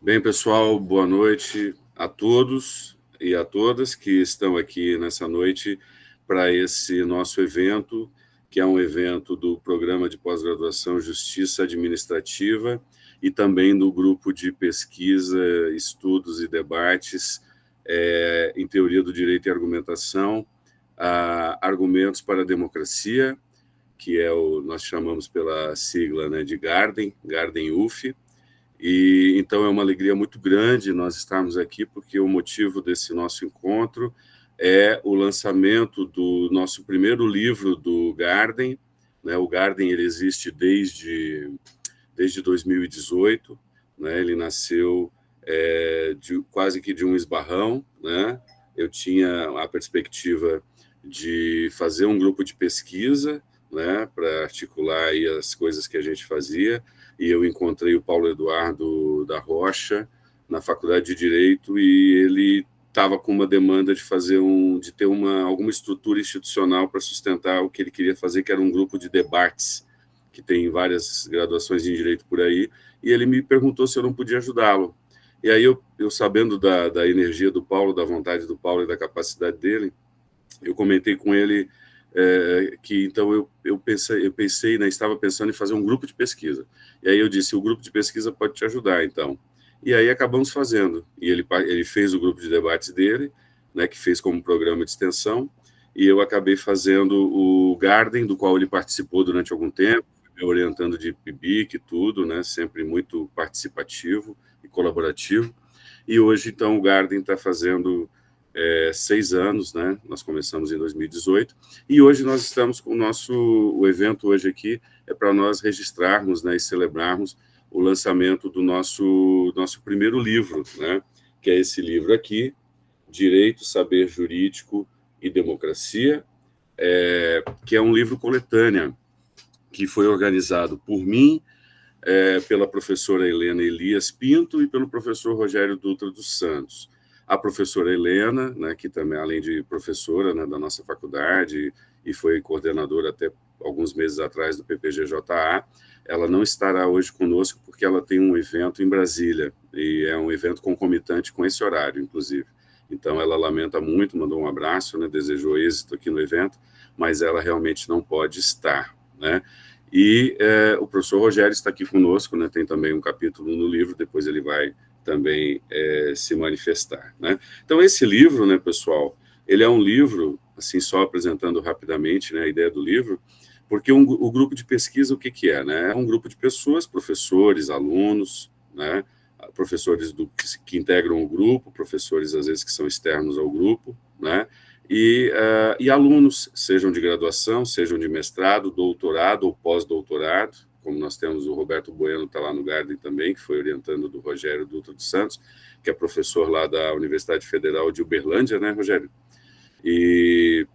Bem, pessoal, boa noite a todos e a todas que estão aqui nessa noite para esse nosso evento, que é um evento do Programa de Pós-Graduação Justiça Administrativa e também do Grupo de Pesquisa, Estudos e Debates em Teoria do Direito e Argumentação, Argumentos para a Democracia, que nós chamamos pela sigla, né, de Garden UF. E então é uma alegria muito grande nós estarmos aqui, porque o motivo desse nosso encontro é o lançamento do nosso primeiro livro do Garden, né? O Garden ele existe desde 2018, né? Ele nasceu quase que de um esbarrão, né? Eu tinha a perspectiva de fazer um grupo de pesquisa, né, para articular aí as coisas que a gente fazia, e eu encontrei o Paulo Eduardo da Rocha na Faculdade de Direito, e ele estava com uma demanda de ter alguma estrutura institucional para sustentar o que ele queria fazer, que era um grupo de debates, que tem várias graduações em Direito por aí, e ele me perguntou se eu não podia ajudá-lo. E aí eu sabendo da energia do Paulo, da vontade do Paulo e da capacidade dele, eu comentei com ele que então eu pensei, né, estava pensando em fazer um grupo de pesquisa. E aí eu disse, o grupo de pesquisa pode te ajudar, então. E aí acabamos fazendo. E ele fez o grupo de debates dele, né, que fez como programa de extensão, e eu acabei fazendo o Garden, do qual ele participou durante algum tempo, me orientando de PIBIC e tudo, né, sempre muito participativo e colaborativo. E hoje, então, o Garden está fazendo 6 anos, né? Nós começamos em 2018, e hoje nós estamos com o evento hoje aqui é para nós registrarmos, né, e celebrarmos o lançamento do nosso primeiro livro, né? Que é esse livro aqui, Direito, Saber Jurídico e Democracia, que é um livro coletânea, que foi organizado por mim, pela professora Helena Elias Pinto e pelo professor Rogério Dutra dos Santos. A professora Helena, né, que também, além de professora, né, da nossa faculdade e foi coordenadora até alguns meses atrás do PPGJA, ela não estará hoje conosco porque ela tem um evento em Brasília, e é um evento concomitante com esse horário, inclusive. Então, ela lamenta muito, mandou um abraço, né, desejou êxito aqui no evento, mas ela realmente não pode estar, né? E o professor Rogério está aqui conosco, né? Tem também um capítulo no livro, depois ele vai também se manifestar, né? Então, esse livro, né, pessoal, ele é um livro, assim, só apresentando rapidamente, né, a ideia do livro, porque o grupo de pesquisa, o que é, né? É um grupo de pessoas, professores, alunos, né? Professores que integram o grupo, professores, às vezes, que são externos ao grupo, né? E alunos, sejam de graduação, sejam de mestrado, doutorado ou pós-doutorado, como nós temos o Roberto Bueno, está lá no Garden também, que foi orientando do Rogério Dutra dos Santos, que é professor lá da Universidade Federal de Uberlândia, né, Rogério? E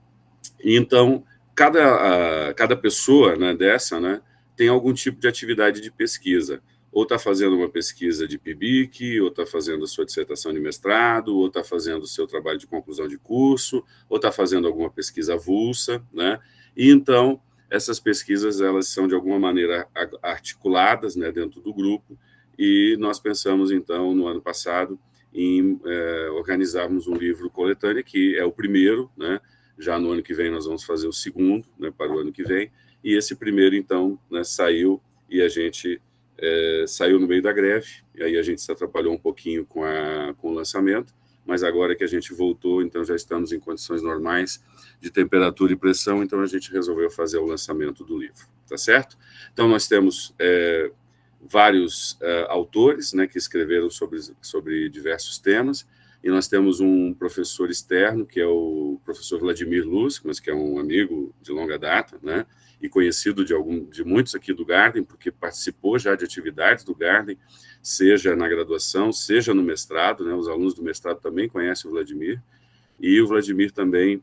então, cada pessoa, né, dessa, né, tem algum tipo de atividade de pesquisa. Ou está fazendo uma pesquisa de PIBIC, ou está fazendo a sua dissertação de mestrado, ou está fazendo o seu trabalho de conclusão de curso, ou está fazendo alguma pesquisa avulsa, né? E então, essas pesquisas, elas são de alguma maneira articuladas, né, dentro do grupo, e nós pensamos, então, no ano passado, em organizarmos um livro coletâneo, que é o primeiro, né? Já no ano que vem nós vamos fazer o segundo, né, para o ano que vem, e esse primeiro, então, né, saiu, e a gente saiu no meio da greve, e aí a gente se atrapalhou um pouquinho com o lançamento, mas agora que a gente voltou, então já estamos em condições normais de temperatura e pressão, então a gente resolveu fazer o lançamento do livro, tá certo? Então nós temos vários autores, né, que escreveram sobre diversos temas, e nós temos um professor externo, que é o professor Vladimir Luz, mas que é um amigo de longa data, né, e conhecido de muitos aqui do Garden, porque participou já de atividades do Garden, seja na graduação, seja no mestrado, né, os alunos do mestrado também conhecem o Vladimir, e o Vladimir também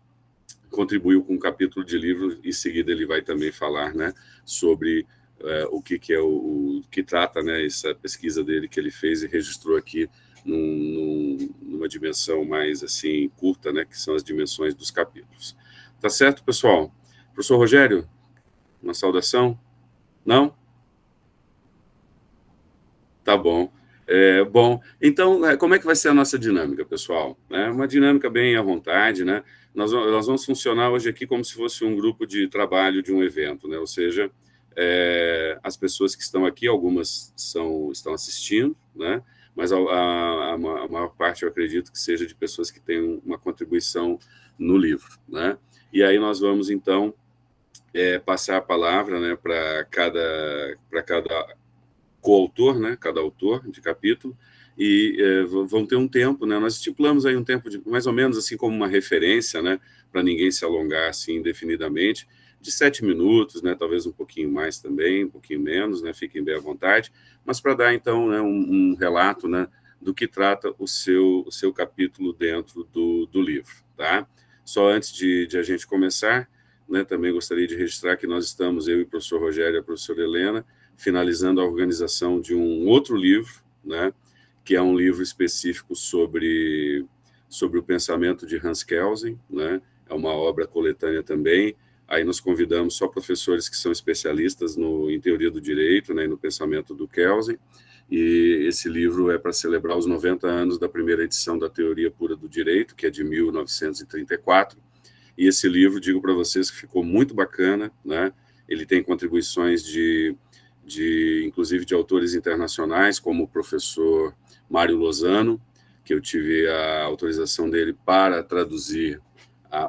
contribuiu com um capítulo de livro, em seguida ele vai também falar, né, sobre o que é o que trata, né, essa pesquisa dele que ele fez e registrou aqui numa dimensão mais assim curta, né, que são as dimensões dos capítulos. Tá certo, pessoal? Professor Rogério, uma saudação? Não? Tá bom. Bom, então, como é que vai ser a nossa dinâmica, pessoal? Uma dinâmica bem à vontade, né? Nós vamos funcionar hoje aqui como se fosse um grupo de trabalho de um evento, né? Ou seja, as pessoas que estão aqui, algumas estão assistindo, né? Mas a maior parte, eu acredito, que seja de pessoas que têm uma contribuição no livro, né? E aí nós vamos, então, passar a palavra, né, para cada coautor, né, cada autor de capítulo, e vão ter um tempo, né, nós estipulamos aí um tempo de mais ou menos assim como uma referência, né, para ninguém se alongar assim indefinidamente, de 7 minutos, né, talvez um pouquinho mais também, um pouquinho menos, né, fiquem bem à vontade, mas para dar então, né, um relato, né, do que trata o seu capítulo dentro do livro, tá? Só antes de a gente começar, né, também gostaria de registrar que nós estamos, eu e o professor Rogério e a professora Helena, finalizando a organização de um outro livro, né, que é um livro específico sobre o pensamento de Hans Kelsen, né, é uma obra coletânea também. Aí nós convidamos só professores que são especialistas em teoria do direito, né, e no pensamento do Kelsen, e esse livro é para celebrar os 90 anos da primeira edição da Teoria Pura do Direito, que é de 1934, e esse livro, digo para vocês, que ficou muito bacana, né, ele tem contribuições inclusive de autores internacionais, como o professor Mário Lozano, que eu tive a autorização dele para traduzir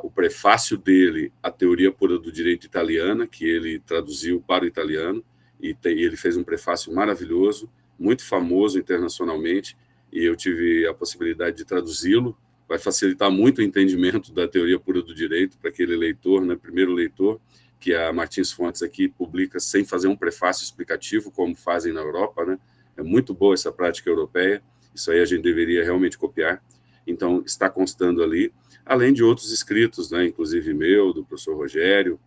o prefácio dele à Teoria Pura do Direito Italiana, que ele traduziu para o italiano, e ele fez um prefácio maravilhoso, muito famoso internacionalmente, e eu tive a possibilidade de traduzi-lo. Vai facilitar muito o entendimento da Teoria Pura do Direito para aquele leitor, né, primeiro leitor, que a Martins Fontes aqui publica sem fazer um prefácio explicativo, como fazem na Europa, né? É muito boa essa prática europeia, isso aí a gente deveria realmente copiar. Então, está constando ali, além de outros escritos, né? Inclusive meu, do professor Rogério,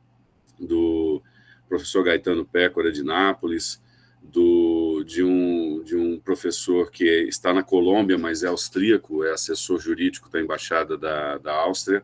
do professor Gaetano Pécora, de Nápoles, de um professor que está na Colômbia, mas é austríaco, é assessor jurídico da Embaixada da Áustria,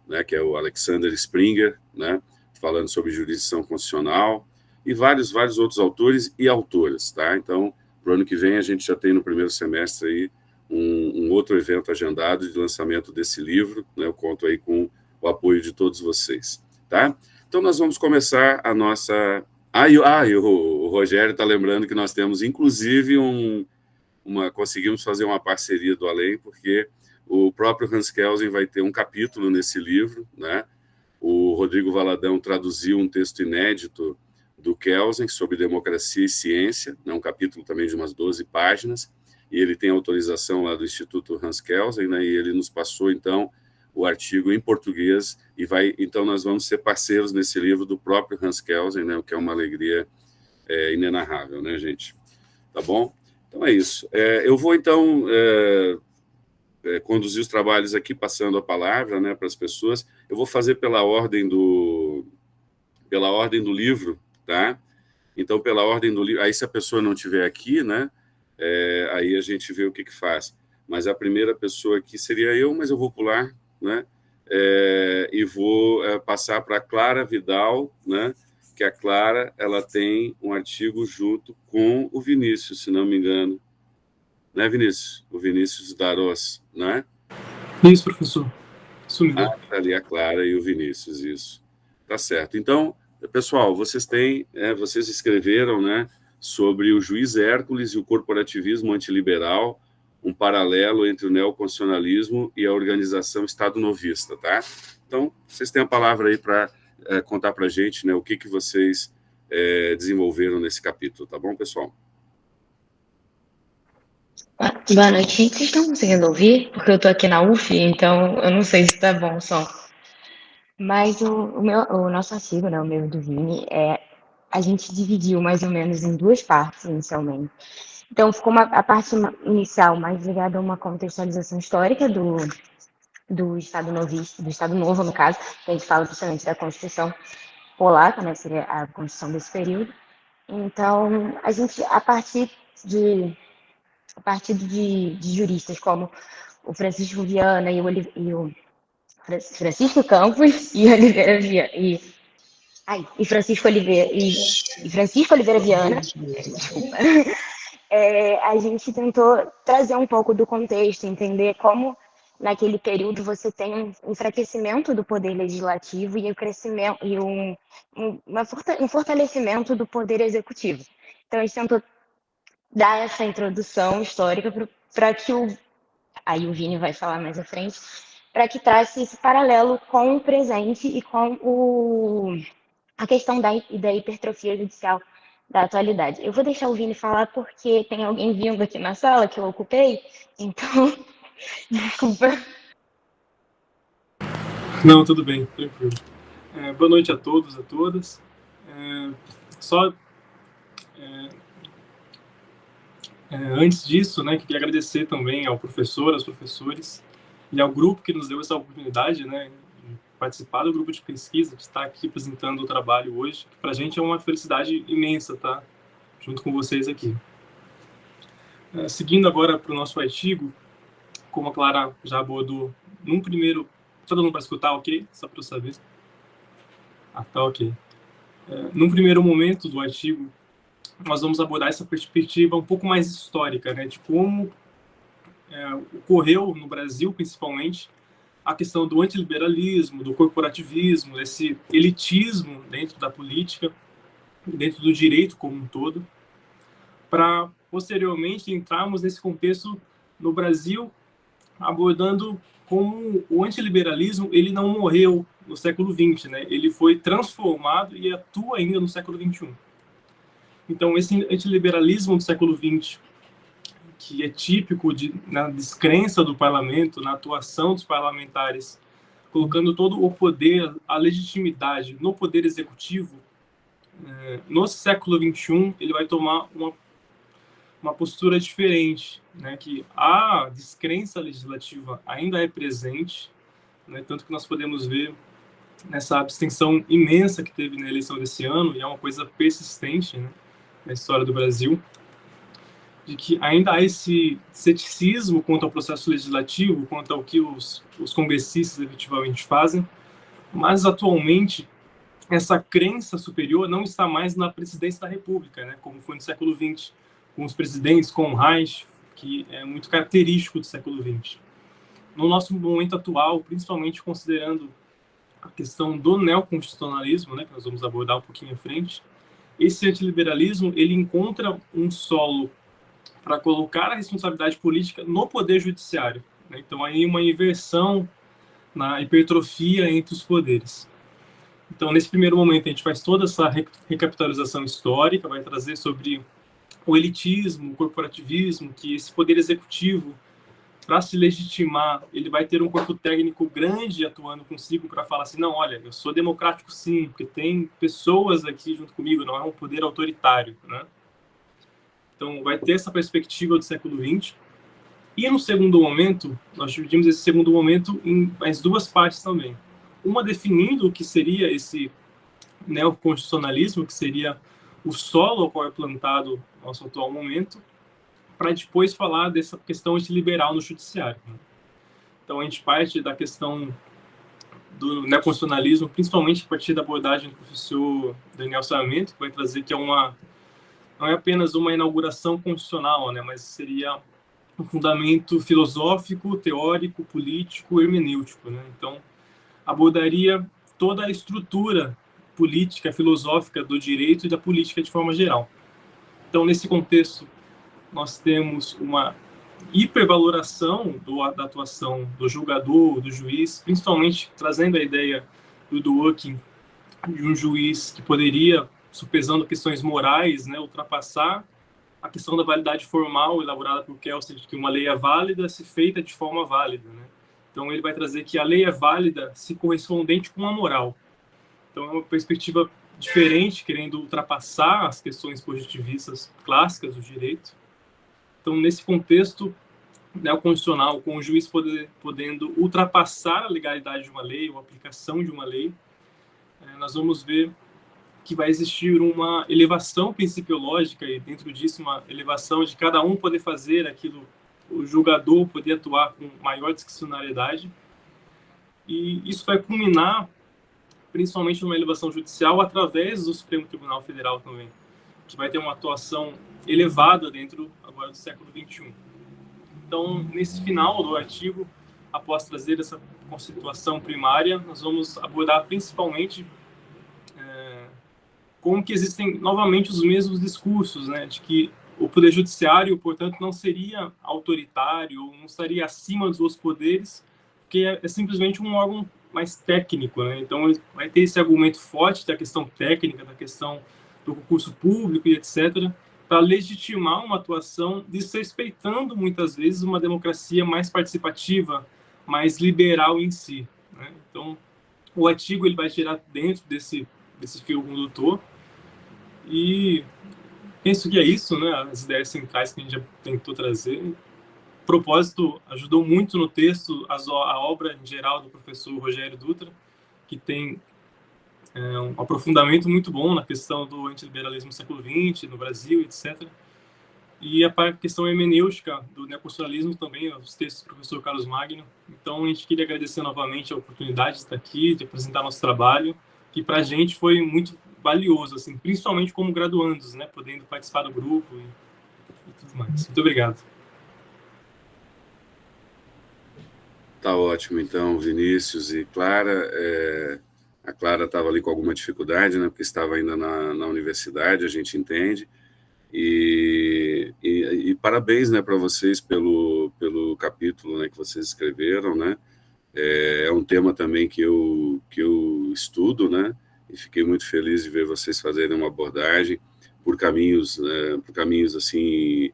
né? Que é o Alexander Springer, né? Falando sobre jurisdição constitucional, e vários outros autores e autoras, tá? Então, para o ano que vem, a gente já tem no primeiro semestre aí um outro evento agendado de lançamento desse livro, né? Eu conto aí com o apoio de todos vocês, tá? Então, nós vamos começar a nossa... o Rogério está lembrando que nós temos, inclusive, conseguimos fazer uma parceria do além, porque o próprio Hans Kelsen vai ter um capítulo nesse livro, né? O Rodrigo Valadão traduziu um texto inédito do Kelsen sobre democracia e ciência, né, um capítulo também de umas 12 páginas, e ele tem autorização lá do Instituto Hans Kelsen, né, e ele nos passou, então, o artigo em português, então nós vamos ser parceiros nesse livro do próprio Hans Kelsen, né, o que é uma alegria inenarrável, né, gente? Tá bom? Então é isso. Eu vou, então... conduzir os trabalhos aqui, passando a palavra, né, para as pessoas. Eu vou fazer pela ordem do livro, tá? Então, pela ordem do livro, aí se a pessoa não estiver aqui, né, aí a gente vê o que faz. Mas a primeira pessoa aqui seria eu, mas eu vou pular, né, e vou passar para a Clara Vidal, né, que a Clara, ela tem um artigo junto com o Vinícius, se não me engano. Né, Vinícius? O Vinícius Darós, né? Isso, professor. Isso mesmo. Tá ali a Clara e o Vinícius, isso. Tá certo. Então, pessoal, vocês escreveram, né, sobre o juiz Hércules e o corporativismo antiliberal, um paralelo entre o neoconstitucionalismo e a organização Estado Novista, tá? Então, vocês têm a palavra aí para contar para a gente, né, o que vocês desenvolveram nesse capítulo, tá bom, pessoal? Boa noite, gente. Vocês estão conseguindo ouvir? Porque eu tô aqui na UF, então eu não sei se tá bom o som. Mas o nosso artigo, né, o meu e do Vini, a gente dividiu mais ou menos em duas partes inicialmente. Então ficou a parte inicial mais ligada a uma contextualização histórica do Estado Novista, do Estado Novo, no caso, que a gente fala justamente da Constituição polaca, né, seria a Constituição desse período. Então, a gente, a partir de juristas como o Francisco Viana e o Francisco Campos e Oliveira Viana e Francisco Oliveira Viana, desculpa, a gente tentou trazer um pouco do contexto, entender como naquele período você tem um enfraquecimento do poder legislativo e o crescimento e um fortalecimento do poder executivo. Então a gente tentou dar essa introdução histórica para que aí o Vini vai falar mais à frente, para que trace esse paralelo com o presente e com a questão da hipertrofia judicial da atualidade. Eu vou deixar o Vini falar porque tem alguém vindo aqui na sala que eu ocupei, então, desculpa. Não, tudo bem, tranquilo. Boa noite a todos, a todas. Antes disso, né, queria agradecer também ao professor, aos professores e ao grupo que nos deu essa oportunidade, né, de participar do grupo de pesquisa, de estar aqui apresentando o trabalho hoje, que para a gente é uma felicidade imensa estar junto com vocês aqui. Seguindo agora para o nosso artigo, como a Clara já abordou, num primeiro... Todo mundo para escutar, ok? Só para eu saber. Tá ok. Num primeiro momento do artigo, nós vamos abordar essa perspectiva um pouco mais histórica, né, de como ocorreu no Brasil, principalmente, a questão do antiliberalismo, do corporativismo, esse elitismo dentro da política, dentro do direito como um todo, para, posteriormente, entrarmos nesse contexto no Brasil, abordando como o antiliberalismo ele não morreu no século XX, né? Ele foi transformado e atua ainda no século XXI. Então, esse antiliberalismo do século XX, que é típico na descrença do parlamento, na atuação dos parlamentares, colocando todo o poder, a legitimidade no poder executivo, no século XXI, ele vai tomar uma postura diferente, né, que a descrença legislativa ainda é presente, né, tanto que nós podemos ver nessa abstenção imensa que teve na eleição desse ano, e é uma coisa persistente, né, na história do Brasil, de que ainda há esse ceticismo quanto ao processo legislativo, quanto ao que os congressistas efetivamente fazem, mas atualmente essa crença superior não está mais na presidência da República, né, como foi no século XX, com os presidentes, com o Reich, que é muito característico do século XX. No nosso momento atual, principalmente considerando a questão do neoconstitucionalismo, né, que nós vamos abordar um pouquinho à frente, esse antiliberalismo ele encontra um solo para colocar a responsabilidade política no poder judiciário, né? Então, aí uma inversão na hipertrofia entre os poderes. Então, nesse primeiro momento, a gente faz toda essa recapitalização histórica, vai trazer sobre o elitismo, o corporativismo, que esse poder executivo, para se legitimar, ele vai ter um corpo técnico grande atuando consigo para falar assim, não, olha, eu sou democrático sim, porque tem pessoas aqui junto comigo, não é um poder autoritário, né? Então, vai ter essa perspectiva do século XX. E no segundo momento, nós dividimos esse segundo momento em mais duas partes também. Uma definindo o que seria esse neoconstitucionalismo, que seria o solo ao qual é plantado o nosso atual momento, para depois falar dessa questão antiliberal no judiciário. Então, a gente parte da questão do neoconstitucionalismo, principalmente a partir da abordagem do professor Daniel Sarmento, que vai trazer que não é apenas uma inauguração constitucional, né, mas seria um fundamento filosófico, teórico, político, hermenêutico, né? Então, abordaria toda a estrutura política, filosófica do direito e da política de forma geral. Então, nesse contexto, nós temos uma hipervaloração da atuação do julgador, do juiz, principalmente trazendo a ideia do Dworkin de um juiz que poderia, supesando questões morais, né, ultrapassar a questão da validade formal elaborada por Kelsen, de que uma lei é válida se feita de forma válida, né? Então, ele vai trazer que a lei é válida se correspondente com a moral. Então, é uma perspectiva diferente, querendo ultrapassar as questões positivistas clássicas do direito. Então, nesse contexto neoconstitucional, com o juiz podendo ultrapassar a legalidade de uma lei, ou a aplicação de uma lei, nós vamos ver que vai existir uma elevação principiológica e, dentro disso, uma elevação de cada um poder fazer aquilo, o julgador poder atuar com maior discricionariedade. E isso vai culminar, principalmente, numa elevação judicial através do Supremo Tribunal Federal também, que vai ter uma atuação elevada dentro agora do século XXI. Então, nesse final do artigo, após trazer essa conceituação primária, nós vamos abordar principalmente como que existem novamente os mesmos discursos, né, de que o Poder Judiciário, portanto, não seria autoritário, não estaria acima dos outros poderes, porque é simplesmente um órgão mais técnico, né? Então, vai ter esse argumento forte da questão técnica, da questão do concurso público e etc., para legitimar uma atuação desrespeitando, muitas vezes, uma democracia mais participativa, mais liberal em si, né? Então, o artigo ele vai gerar dentro desse fio condutor, e penso que é isso, né? As ideias centrais que a gente já tentou trazer. O propósito ajudou muito no texto a obra em geral do professor Rogério Dutra, que tem um aprofundamento muito bom na questão do antiliberalismo no século XX, no Brasil, etc. E a questão hermenêutica do neoconstitucionalismo também, os textos do professor Carlos Magno. Então, a gente queria agradecer novamente a oportunidade de estar aqui, de apresentar nosso trabalho, que para a gente foi muito valioso, assim, principalmente como graduandos, né, podendo participar do grupo e tudo mais. Muito obrigado. Tá ótimo, então, Vinícius e Clara. A Clara estava ali com alguma dificuldade, né, porque estava ainda na universidade, a gente entende. E parabéns, né, para vocês pelo capítulo, né, que vocês escreveram, né. É um tema também que eu estudo, né, e fiquei muito feliz de ver vocês fazerem uma abordagem por caminhos assim,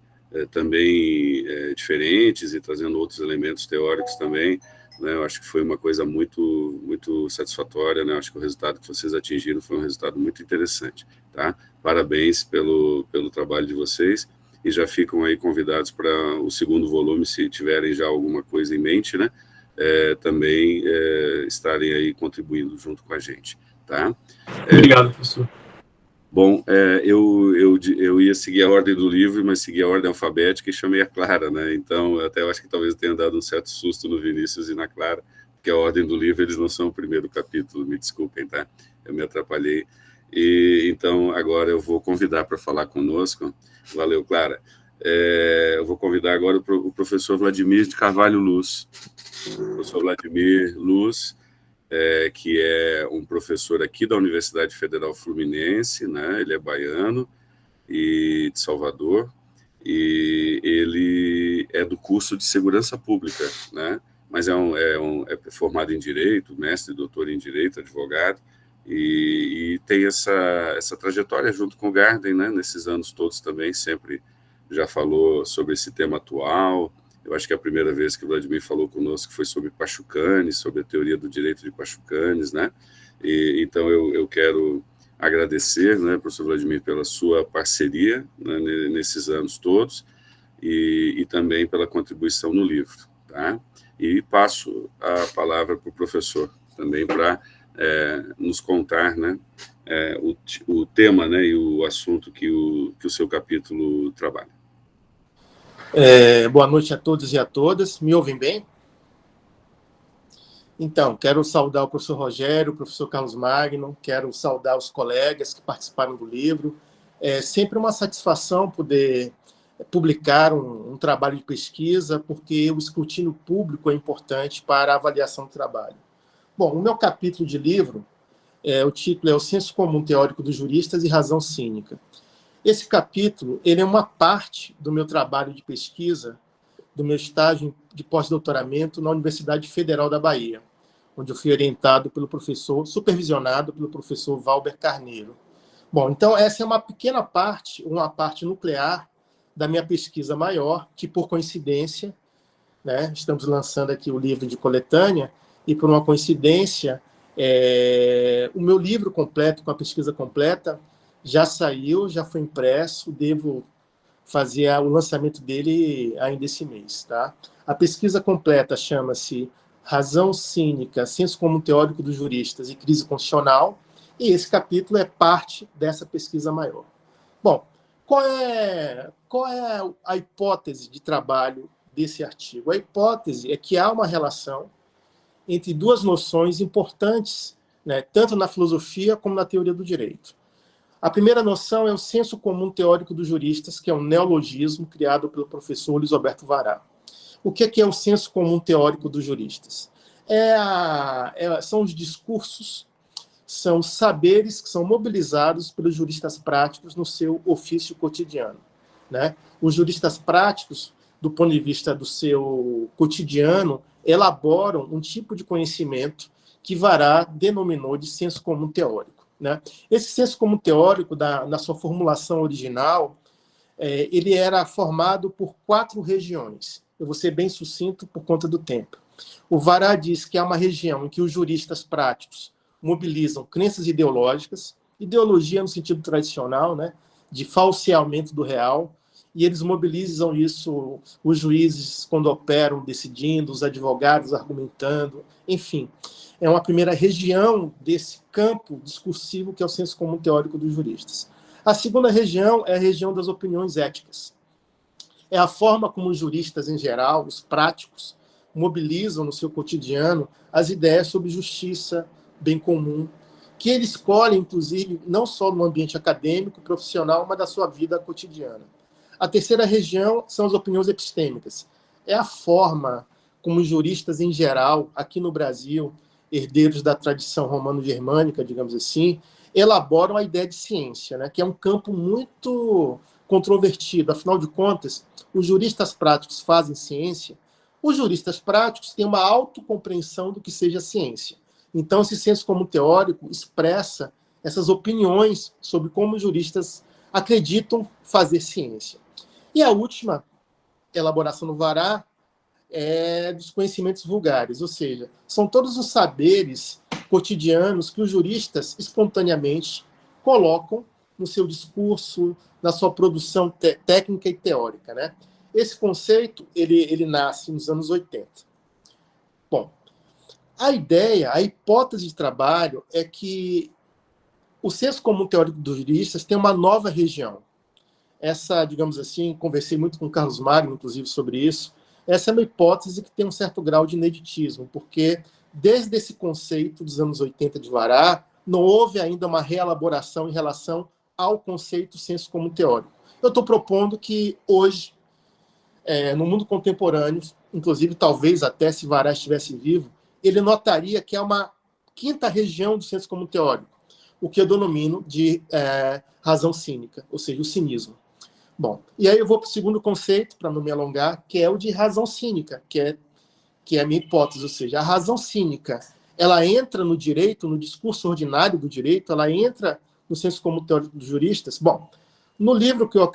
também diferentes e trazendo outros elementos teóricos também, né. Eu acho que foi uma coisa muito, muito satisfatória, né. Eu acho que o resultado que vocês atingiram foi um resultado muito interessante, tá? Parabéns pelo trabalho de vocês, e já ficam aí convidados para o segundo volume, se tiverem já alguma coisa em mente, né, também estarem aí contribuindo junto com a gente, tá? Obrigado, professor. Bom, eu ia seguir a ordem do livro, mas segui a ordem alfabética e chamei a Clara, né? Então, até eu acho que talvez tenha dado um certo susto no Vinícius e na Clara, porque a ordem do livro, eles não são o primeiro capítulo, me desculpem, tá? Eu me atrapalhei. E então, agora eu vou convidar para falar conosco. Valeu, Clara. Eu vou convidar agora o professor Vladimir de Carvalho Luz. O professor Vladimir Luz, que é um professor aqui da Universidade Federal Fluminense, né? Ele é baiano e de Salvador, e ele é do curso de Segurança Pública, né? Mas é formado em Direito, mestre e doutor em Direito, advogado, e tem essa trajetória junto com o Garden, né? Nesses anos todos também, sempre já falou sobre esse tema atual. Eu acho que a primeira vez que o Vladimir falou conosco foi sobre Pachucanes, sobre a teoria do direito de Pachucanes, né? Então eu quero agradecer, né, professor Vladimir, pela sua parceria, né, nesses anos todos, e também pela contribuição no livro, tá? E passo a palavra para o professor também para nos contar, né, o tema, né, e o assunto que o seu capítulo trabalha. Boa noite a todos e a todas. Me ouvem bem? Então, quero saudar o professor Rogério, o professor Carlos Magno, quero saudar os colegas que participaram do livro. É sempre uma satisfação poder publicar um trabalho de pesquisa, porque o escrutínio público é importante para a avaliação do trabalho. Bom, o meu capítulo de livro, o título é O Senso Comum Teórico dos Juristas e Razão Cínica. Esse capítulo ele é uma parte do meu trabalho de pesquisa, do meu estágio de pós-doutoramento na Universidade Federal da Bahia, onde eu fui orientado pelo professor, supervisionado pelo professor Valber Carneiro. Bom, então essa é uma pequena parte, uma parte nuclear da minha pesquisa maior, que por coincidência, né, estamos lançando aqui o livro de coletânea, e por uma coincidência, o meu livro completo, com a pesquisa completa, já saiu, já foi impresso, devo fazer o lançamento dele ainda esse mês, tá? A pesquisa completa chama-se Razão Cínica, Senso Comum Teórico dos Juristas e Crise Constitucional, e esse capítulo é parte dessa pesquisa maior. Bom, qual é a hipótese de trabalho desse artigo? A hipótese é que há uma relação entre duas noções importantes, né, tanto na filosofia como na teoria do direito. A primeira noção é o senso comum teórico dos juristas, que é um neologismo criado pelo professor Luiz Alberto Vará. O que é o senso comum teórico dos juristas? São os discursos, são os saberes que são mobilizados pelos juristas práticos no seu ofício cotidiano, né? Os juristas práticos, do ponto de vista do seu cotidiano, elaboram um tipo de conhecimento que Vará denominou de senso comum teórico, né? Esse senso comum teórico, na sua formulação original, ele era formado por 4 regiões. Eu vou ser bem sucinto por conta do tempo. O Vará diz que há uma região em que os juristas práticos mobilizam crenças ideológicas, ideologia no sentido tradicional, né, de falseamento do real, e eles mobilizam isso, os juízes quando operam decidindo, os advogados argumentando, enfim. É uma primeira região desse campo discursivo que é o senso comum teórico dos juristas. A segunda região é a região das opiniões éticas. É a forma como os juristas, em geral, os práticos, mobilizam no seu cotidiano as ideias sobre justiça, bem comum, que eles escolhem, inclusive, não só no ambiente acadêmico, profissional, mas da sua vida cotidiana. A terceira região são as opiniões epistêmicas. É a forma como os juristas, em geral, aqui no Brasil, herdeiros da tradição romano-germânica, digamos assim, elaboram a ideia de ciência, né, que é um campo muito controvertido. Afinal de contas, os juristas práticos fazem ciência, os juristas práticos têm uma autocompreensão do que seja ciência. Então, esse senso comum teórico expressa essas opiniões sobre como os juristas acreditam fazer ciência. E a última elaboração no Vará é dos conhecimentos vulgares, ou seja, são todos os saberes cotidianos que os juristas espontaneamente colocam no seu discurso, na sua produção técnica e teórica, né? Esse conceito ele nasce nos anos 80. Bom, a ideia, a hipótese de trabalho é que o senso comum teórico dos juristas tem uma nova região. Essa, digamos assim, conversei muito com o Carlos Magno, inclusive, sobre isso. Essa é uma hipótese que tem um certo grau de ineditismo, porque desde esse conceito dos anos 80 de Vará, não houve ainda uma reelaboração em relação ao conceito senso comum teórico. Eu estou propondo que hoje, no mundo contemporâneo, inclusive talvez até se Vará estivesse vivo, ele notaria que é uma quinta região do senso comum teórico, o que eu denomino de razão cínica, ou seja, o cinismo. Bom, e aí eu vou para o segundo conceito, para não me alongar, que é o de razão cínica, que é a minha hipótese, ou seja, a razão cínica, ela entra no direito, no discurso ordinário do direito, ela entra no senso comum teórico dos juristas. Bom, no livro que eu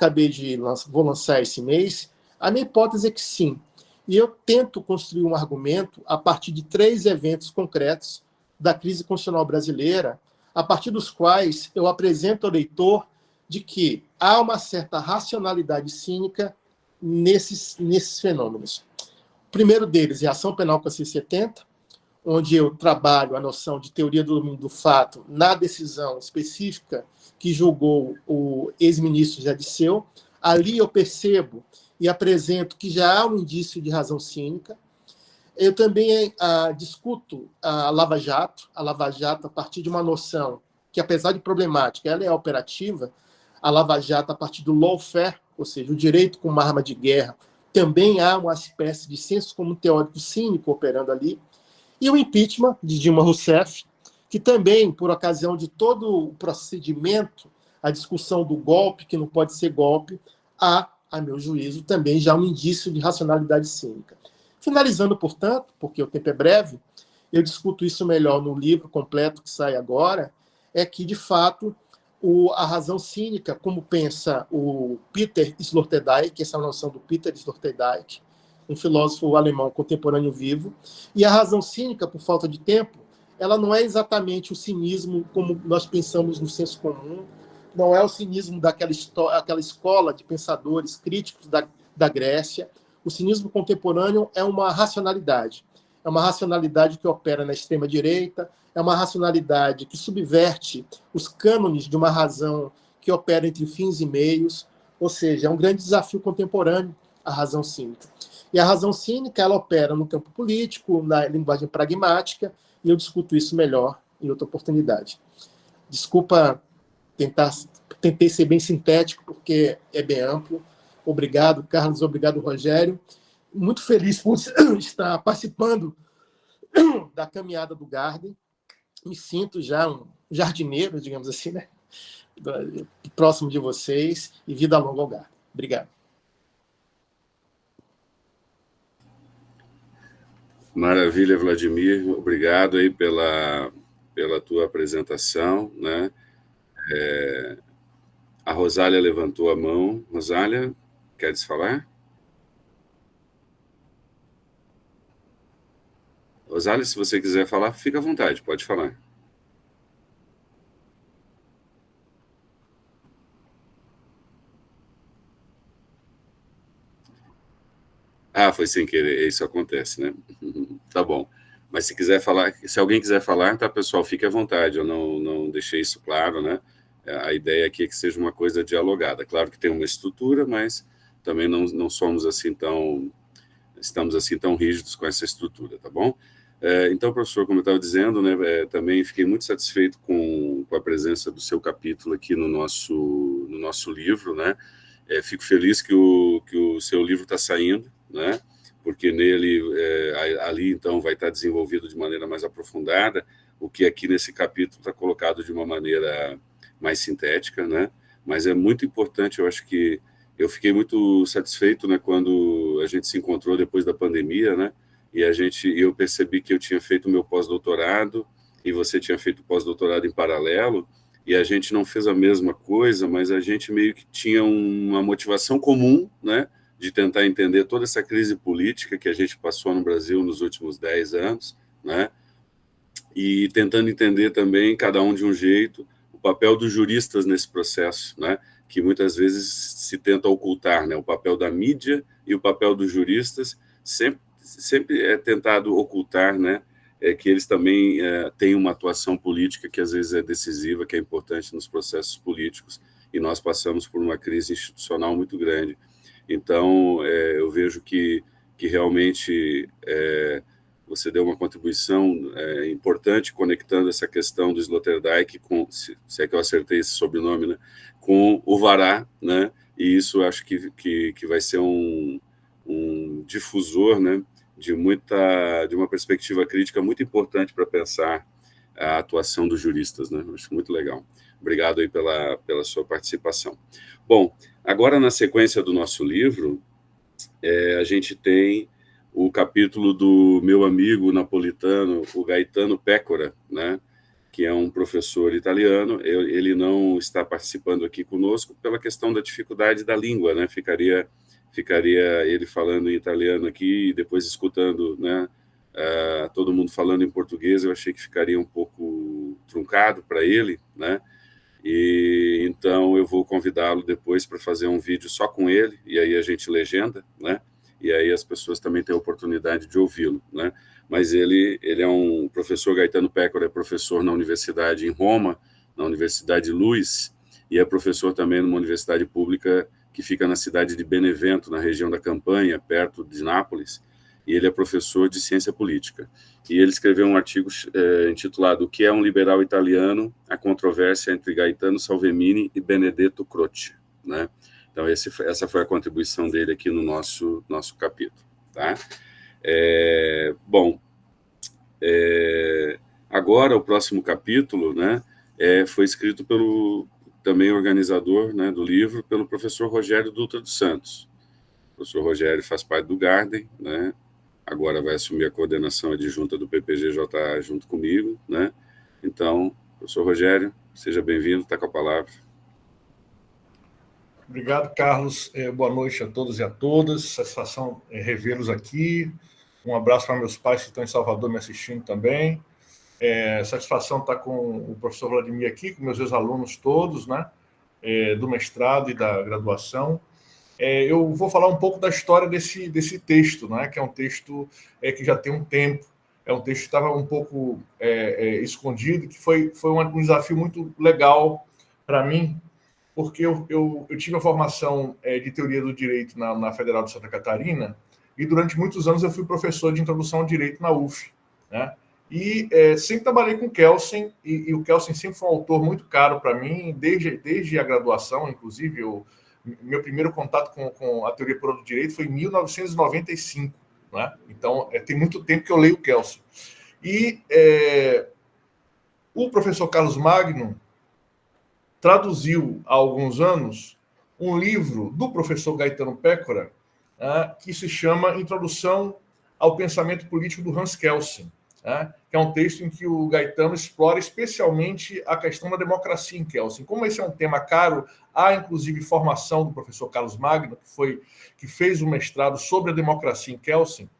vou lançar esse mês, a minha hipótese é que sim. E eu tento construir um argumento a partir de 3 eventos concretos da crise constitucional brasileira, a partir dos quais eu apresento ao leitor de que há uma certa racionalidade cínica nesses fenômenos. O primeiro deles é a ação penal 470, onde eu trabalho a noção de teoria do domínio do fato na decisão específica que julgou o ex-ministro Zé Disseu. Ali eu percebo e apresento que já há um indício de razão cínica. Eu também discuto a Lava Jato a partir de uma noção que, apesar de problemática, ela é operativa. A Lava Jato, a partir do lawfare, ou seja, o direito com uma arma de guerra, também há uma espécie de senso comum teórico cínico operando ali. E o impeachment de Dilma Rousseff, que também, por ocasião de todo o procedimento, a discussão do golpe, que não pode ser golpe, há, a meu juízo, também já um indício de racionalidade cínica. Finalizando, portanto, porque o tempo é breve, eu discuto isso melhor no livro completo que sai agora, é que, de fato, a razão cínica, como pensa o Peter Sloterdijk, essa noção do Peter Sloterdijk, um filósofo alemão contemporâneo vivo, e a razão cínica, por falta de tempo, ela não é exatamente o cinismo como nós pensamos no senso comum, não é o cinismo daquela escola de pensadores críticos da Grécia. O cinismo contemporâneo é uma racionalidade. É uma racionalidade que opera na extrema-direita, é uma racionalidade que subverte os cânones de uma razão que opera entre fins e meios, ou seja, é um grande desafio contemporâneo a razão cínica. E a razão cínica, ela opera no campo político, na linguagem pragmática, e eu discuto isso melhor em outra oportunidade. Desculpa Tentei ser bem sintético, porque é bem amplo. Obrigado, Carlos. Obrigado, Rogério. Muito feliz por estar participando da caminhada do Garden. Me sinto já um jardineiro, digamos assim, né? Próximo de vocês, e vida longa ao Garden. Obrigado. Maravilha, Vladimir. Obrigado aí pela tua apresentação, né? A Rosália levantou a mão. Rosália, queres falar? Rosália, se você quiser falar, fica à vontade, pode falar. Ah, foi sem querer, isso acontece, né? Tá bom. Mas se quiser falar, se alguém quiser falar, tá, pessoal, fique à vontade, eu não deixei isso claro, né? A ideia aqui é que seja uma coisa dialogada. Claro que tem uma estrutura, mas também não somos assim estamos assim tão rígidos com essa estrutura, tá bom? Então, professor, como eu estava dizendo, né, também fiquei muito satisfeito com a presença do seu capítulo aqui no nosso livro, né? Fico feliz que o seu livro está saindo, né? Porque nele, ali, então, vai estar desenvolvido de maneira mais aprofundada, o que aqui nesse capítulo está colocado de uma maneira mais sintética, né? Mas é muito importante, eu acho que eu fiquei muito satisfeito, né, quando a gente se encontrou depois da pandemia, né? E eu percebi que eu tinha feito o meu pós-doutorado e você tinha feito o pós-doutorado em paralelo, e a gente não fez a mesma coisa, mas a gente meio que tinha uma motivação comum, né, de tentar entender toda essa crise política que a gente passou no Brasil nos últimos 10 anos, né, e tentando entender também, cada um de um jeito, o papel dos juristas nesse processo, né, que muitas vezes se tenta ocultar, né, o papel da mídia e o papel dos juristas sempre é tentado ocultar, né, que eles também têm uma atuação política que às vezes é decisiva, que é importante nos processos políticos, e nós passamos por uma crise institucional muito grande. Então, eu vejo que realmente você deu uma contribuição importante conectando essa questão do Sloterdijk com, se é que eu acertei esse sobrenome, né, com o Vará, né, e isso acho que vai ser um difusor, né, de uma perspectiva crítica muito importante para pensar a atuação dos juristas, né? Acho muito legal. Obrigado aí pela sua participação. Bom, agora na sequência do nosso livro, a gente tem o capítulo do meu amigo napolitano, o Gaetano Pécora, né? Que é um professor italiano. Ele não está participando aqui conosco pela questão da dificuldade da língua, né? Ficaria ele falando em italiano aqui e depois escutando, né, todo mundo falando em português. Eu achei que ficaria um pouco truncado para ele, né? E então eu vou convidá-lo depois para fazer um vídeo só com ele, e aí a gente legenda, né? E aí as pessoas também têm a oportunidade de ouvi-lo, né? Mas ele é um professor. Gaetano Pécora é professor na universidade em Roma, na Universidade Luiz, e é professor também numa universidade pública que fica na cidade de Benevento, na região da Campanha, perto de Nápoles, e ele é professor de ciência política. E ele escreveu um artigo intitulado O que é um liberal italiano? A controvérsia entre Gaetano Salvemini e Benedetto Croce, né? Então, essa foi a contribuição dele aqui no nosso capítulo, tá? Agora, o próximo capítulo, né, foi escrito pelo também organizador, né, do livro, pelo professor Rogério Dutra dos Santos. O professor Rogério faz parte do Garden, né? Agora vai assumir a coordenação adjunta do PPGJA junto comigo, né? Então, professor Rogério, seja bem-vindo, está com a palavra. Obrigado, Carlos. Boa noite a todos e a todas. Satisfação revê-los aqui. Um abraço para meus pais que estão em Salvador me assistindo também. Satisfação estar com o professor Vladimir aqui, com meus ex-alunos todos, né? Do mestrado e da graduação. Eu vou falar um pouco da história desse texto, né? Que é um texto que já tem um tempo. É um texto que estava um pouco escondido, que foi um desafio muito legal para mim, porque eu tive a formação de teoria do direito na Federal de Santa Catarina, e durante muitos anos eu fui professor de introdução ao direito na UF, né? E sempre trabalhei com o Kelsen, e o Kelsen sempre foi um autor muito caro para mim, desde a graduação, inclusive. Meu primeiro contato com a teoria pura do direito foi em 1995. Né? Então, tem muito tempo que eu leio o Kelsen. E o professor Carlos Magno traduziu há alguns anos um livro do professor Gaetano Pécora, que se chama Introdução ao Pensamento Político do Hans Kelsen, que é um texto em que o Gaetano explora especialmente a questão da democracia em Kelsen. Como esse é um tema caro, há inclusive formação do professor Carlos Magno, que fez um mestrado sobre a democracia em Kelsen.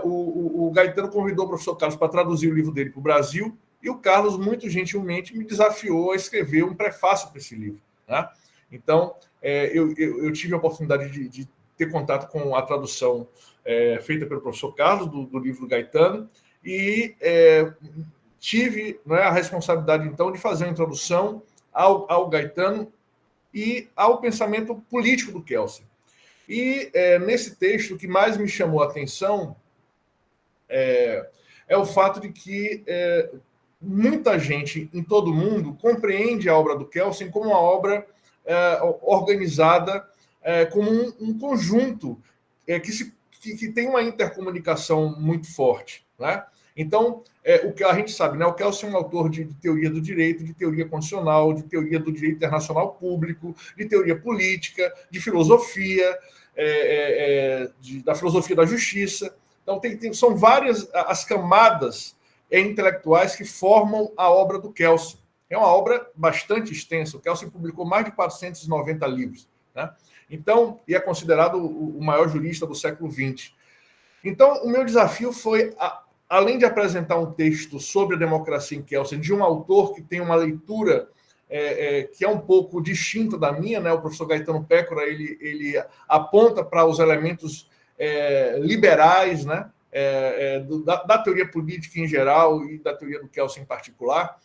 O Gaetano convidou o professor Carlos para traduzir o livro dele para o Brasil, e o Carlos, muito gentilmente, me desafiou a escrever um prefácio para esse livro. Então, eu tive a oportunidade de ter contato com a tradução feita pelo professor Carlos, do livro do Gaetano, e tive a responsabilidade, então, de fazer a introdução ao Gaetano e ao pensamento político do Kelsen. E nesse texto, o que mais me chamou a atenção é o fato de que muita gente em todo o mundo compreende a obra do Kelsen como uma obra organizada como um conjunto que tem uma intercomunicação muito forte. Né? Então, o que a gente sabe, né? O Kelsen é um autor de teoria do direito, de teoria constitucional, de teoria do direito internacional público, de teoria política, de filosofia, da filosofia da justiça. Então, são várias as camadas intelectuais que formam a obra do Kelsen. É uma obra bastante extensa. O Kelsen publicou mais de 490 livros. Né? Então, e é considerado o maior jurista do século XX. Então, o meu desafio foi, além de apresentar um texto sobre a democracia em Kelsen, de um autor que tem uma leitura que é um pouco distinta da minha, né? O professor Gaetano Pécora, ele aponta para os elementos liberais, né? Da teoria política em geral e da teoria do Kelsen em particular.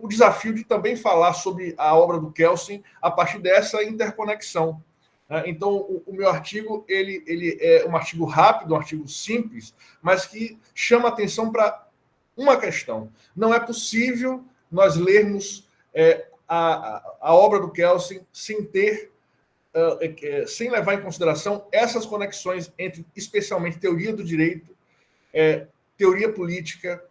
O desafio de também falar sobre a obra do Kelsen a partir dessa interconexão. Então, o meu artigo ele é um artigo rápido, um artigo simples, mas que chama atenção para uma questão. Não é possível nós lermos a obra do Kelsen sem levar em consideração essas conexões entre, especialmente, teoria do direito, teoria política,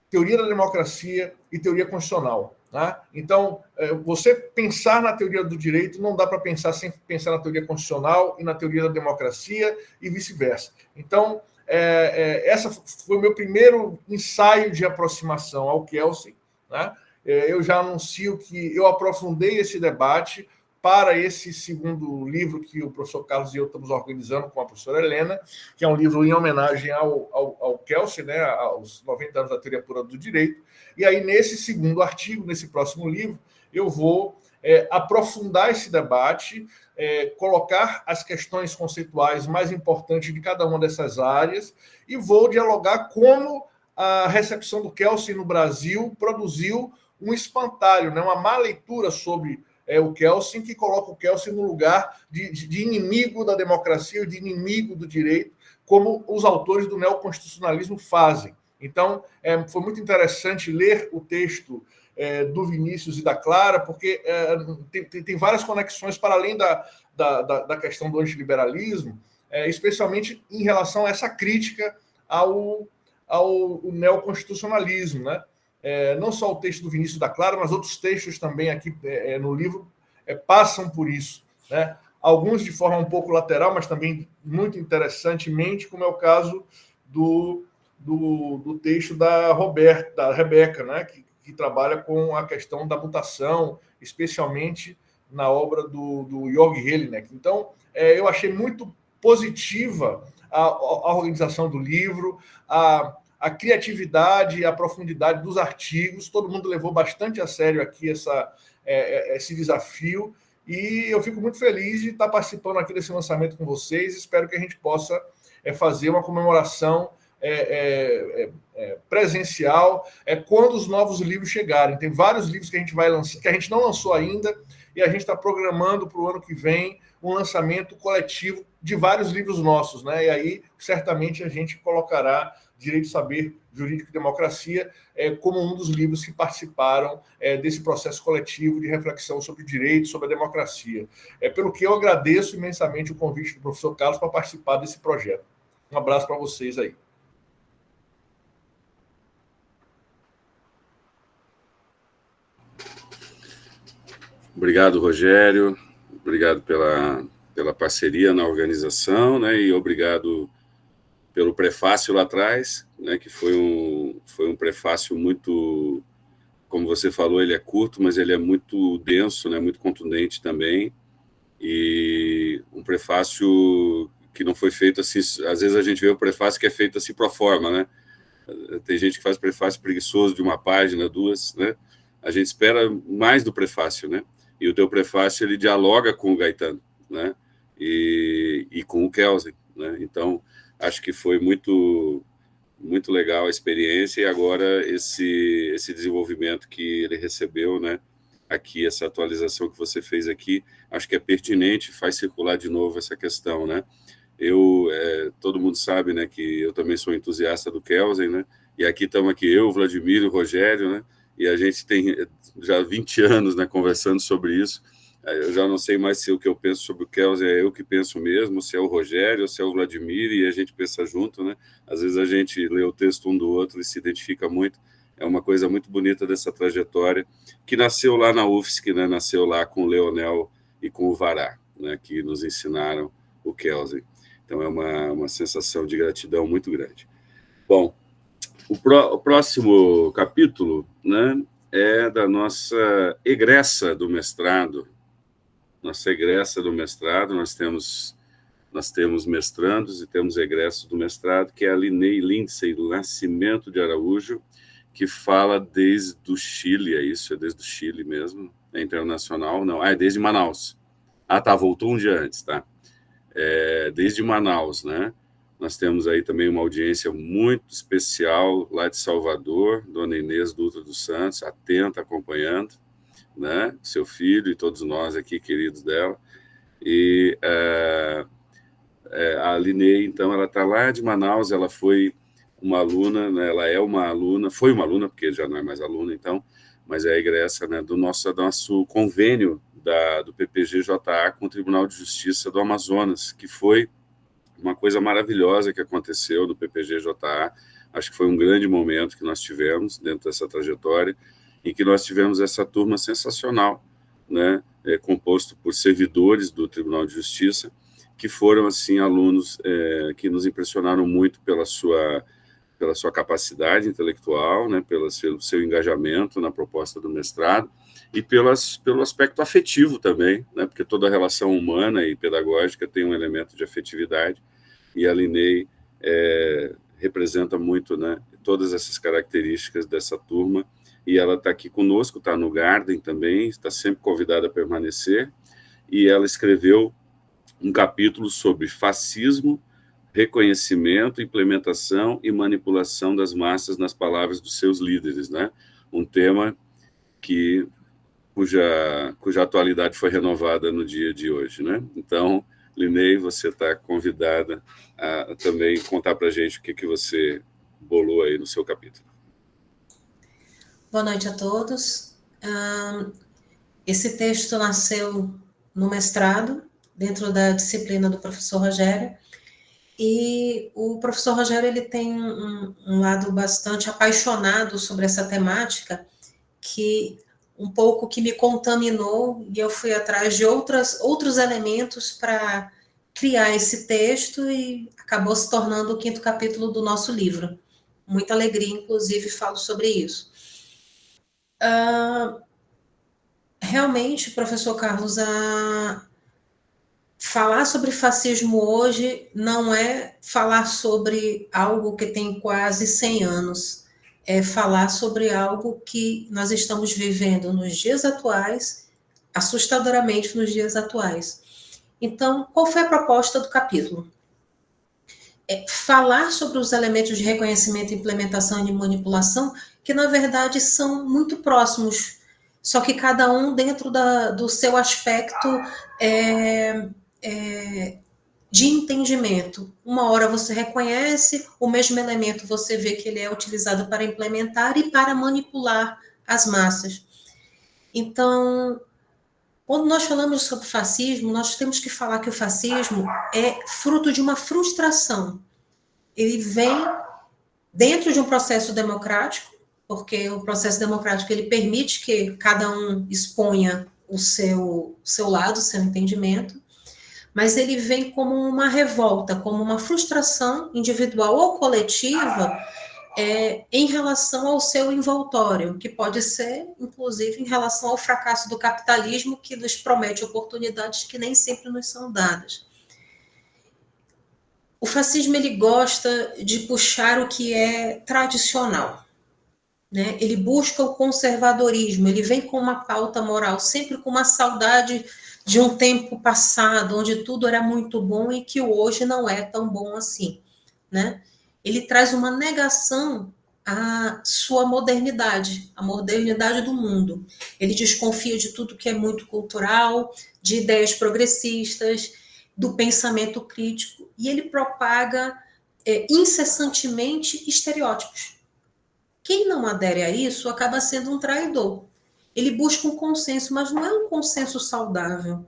teoria da democracia e teoria constitucional. Né? Então, você pensar na teoria do direito não dá para pensar sem pensar na teoria constitucional e na teoria da democracia e vice-versa. Então, essa foi o meu primeiro ensaio de aproximação ao Kelsen. Né? Eu já anuncio que eu aprofundei esse debate para esse segundo livro que o professor Carlos e eu estamos organizando com a professora Helena, que é um livro em homenagem ao Kelsen, né, aos 90 anos da teoria pura do direito. E aí, nesse segundo artigo, nesse próximo livro, eu vou aprofundar esse debate, colocar as questões conceituais mais importantes de cada uma dessas áreas e vou dialogar como a recepção do Kelsen no Brasil produziu um espantalho, né, uma má leitura sobre o Kelsen, que coloca o Kelsen no lugar de inimigo da democracia, de inimigo do direito, como os autores do neoconstitucionalismo fazem. Então, foi muito interessante ler o texto do Vinícius e da Clara, porque tem várias conexões para além da questão do antiliberalismo, especialmente em relação a essa crítica ao neoconstitucionalismo, né? Não só o texto do Vinícius e da Clara, mas outros textos também aqui no livro passam por isso, né? Alguns de forma um pouco lateral, mas também muito interessantemente, como é o caso do texto da Rebeca, né? Que trabalha com a questão da mutação, especialmente na obra do Jörg Jelinek. Então, eu achei muito positiva a organização do livro, a criatividade e a profundidade dos artigos. Todo mundo levou bastante a sério aqui esse desafio e eu fico muito feliz de estar participando aqui desse lançamento com vocês. Espero que a gente possa fazer uma comemoração presencial quando os novos livros chegarem. Tem vários livros que a gente vai lançar, que a gente não lançou ainda, e a gente está programando para o ano que vem um lançamento coletivo de vários livros nossos, né? E aí certamente a gente colocará Direito e Saber Jurídico e Democracia, como um dos livros que participaram desse processo coletivo de reflexão sobre o direito, sobre a democracia. Pelo que eu agradeço imensamente o convite do professor Carlos para participar desse projeto. Um abraço para vocês aí. Obrigado, Rogério. Obrigado pela parceria na organização, né? E obrigado pelo prefácio lá atrás, né? Que foi um prefácio muito, como você falou, ele é curto, mas ele é muito denso, né? Muito contundente também. E um prefácio que não foi feito assim. Às vezes a gente vê o prefácio que é feito assim pro forma, né? Tem gente que faz prefácio preguiçoso de uma página, duas, né? A gente espera mais do prefácio, né? E o teu prefácio, ele dialoga com o Gaetano, né? E com o Kelsen, né? Então, acho que foi muito, muito legal a experiência, e agora esse desenvolvimento que ele recebeu, né? Aqui, essa atualização que você fez aqui, acho que é pertinente, faz circular de novo essa questão, né? Todo mundo sabe, né, que eu também sou entusiasta do Kelsen, né? E aqui estamos eu, o Vladimir e o Rogério, né? E a gente tem já 20 anos, né, conversando sobre isso. Eu já não sei mais se o que eu penso sobre o Kelsen é eu que penso mesmo, se é o Rogério, ou se é o Vladimir, e a gente pensa junto, né? Às vezes a gente lê o texto um do outro e se identifica muito. É uma coisa muito bonita dessa trajetória, que nasceu lá na UFSC, né? Nasceu lá com o Leonel e com o Vará, né? Que nos ensinaram o Kelsen. Então é uma sensação de gratidão muito grande. Bom, o próximo capítulo, né, é da nossa egressa do mestrado. Nossa egressa do mestrado, nós temos mestrandos e temos egressos do mestrado, que é a Linei Lindsay Nascimento de Araújo, que fala desde o Chile, é isso? É desde o Chile mesmo? É internacional? Não, é desde Manaus. Ah, tá, voltou um dia antes, tá? Desde Manaus, né? Nós temos aí também uma audiência muito especial lá de Salvador, Dona Inês Dutra dos Santos, atenta, acompanhando, né? Seu filho e todos nós aqui, queridos dela. E a Linei, então, ela está lá de Manaus, ela foi uma aluna, né? Ela é uma aluna, foi uma aluna, porque já não é mais aluna, então, mas é a egressa, né, do nosso convênio do PPG-JA com o Tribunal de Justiça do Amazonas, que foi uma coisa maravilhosa que aconteceu no PPG-JA. Acho que foi um grande momento que nós tivemos dentro dessa trajetória, em que nós tivemos essa turma sensacional, né, composto por servidores do Tribunal de Justiça, que foram, assim, alunos que nos impressionaram muito pela sua capacidade intelectual, né, pelo seu engajamento na proposta do mestrado, e pelo aspecto afetivo também, né, porque toda relação humana e pedagógica tem um elemento de afetividade, e a Linei representa muito, né, todas essas características dessa turma, e ela está aqui conosco, está no Garden também, está sempre convidada a permanecer, e ela escreveu um capítulo sobre fascismo, reconhecimento, implementação e manipulação das massas nas palavras dos seus líderes, né? Um tema cuja atualidade foi renovada no dia de hoje, né? Então, Linei, você está convidada a também contar para a gente o que você bolou aí no seu capítulo. Boa noite a todos. Esse texto nasceu no mestrado, dentro da disciplina do professor Rogério, e o professor Rogério ele tem um lado bastante apaixonado sobre essa temática, que um pouco que me contaminou, e eu fui atrás de outros elementos para criar esse texto, e acabou se tornando o 5º capítulo do nosso livro. Muita alegria, inclusive, falo sobre isso. Realmente, professor Carlos, falar sobre fascismo hoje não é falar sobre algo que tem quase 100 anos, é falar sobre algo que nós estamos vivendo nos dias atuais, assustadoramente nos dias atuais. Então, qual foi a proposta do capítulo? Falar sobre os elementos de reconhecimento, implementação e manipulação, que na verdade são muito próximos, só que cada um dentro do seu aspecto de entendimento. Uma hora você reconhece, o mesmo elemento você vê que ele é utilizado para implementar e para manipular as massas. Então, quando nós falamos sobre fascismo, nós temos que falar que o fascismo é fruto de uma frustração. Ele vem dentro de um processo democrático, porque o processo democrático ele permite que cada um exponha o seu lado, o seu entendimento, mas ele vem como uma revolta, como uma frustração individual ou coletiva em relação ao seu envoltório, que pode ser, inclusive, em relação ao fracasso do capitalismo, que nos promete oportunidades que nem sempre nos são dadas. O fascismo ele gosta de puxar o que é tradicional, né? Ele busca o conservadorismo, ele vem com uma pauta moral, sempre com uma saudade de um tempo passado, onde tudo era muito bom e que hoje não é tão bom assim, né? Ele traz uma negação à sua modernidade, a modernidade do mundo. Ele desconfia de tudo que é muito cultural, de ideias progressistas, do pensamento crítico, e ele propaga incessantemente estereótipos. Quem não adere a isso acaba sendo um traidor. Ele busca um consenso, mas não é um consenso saudável.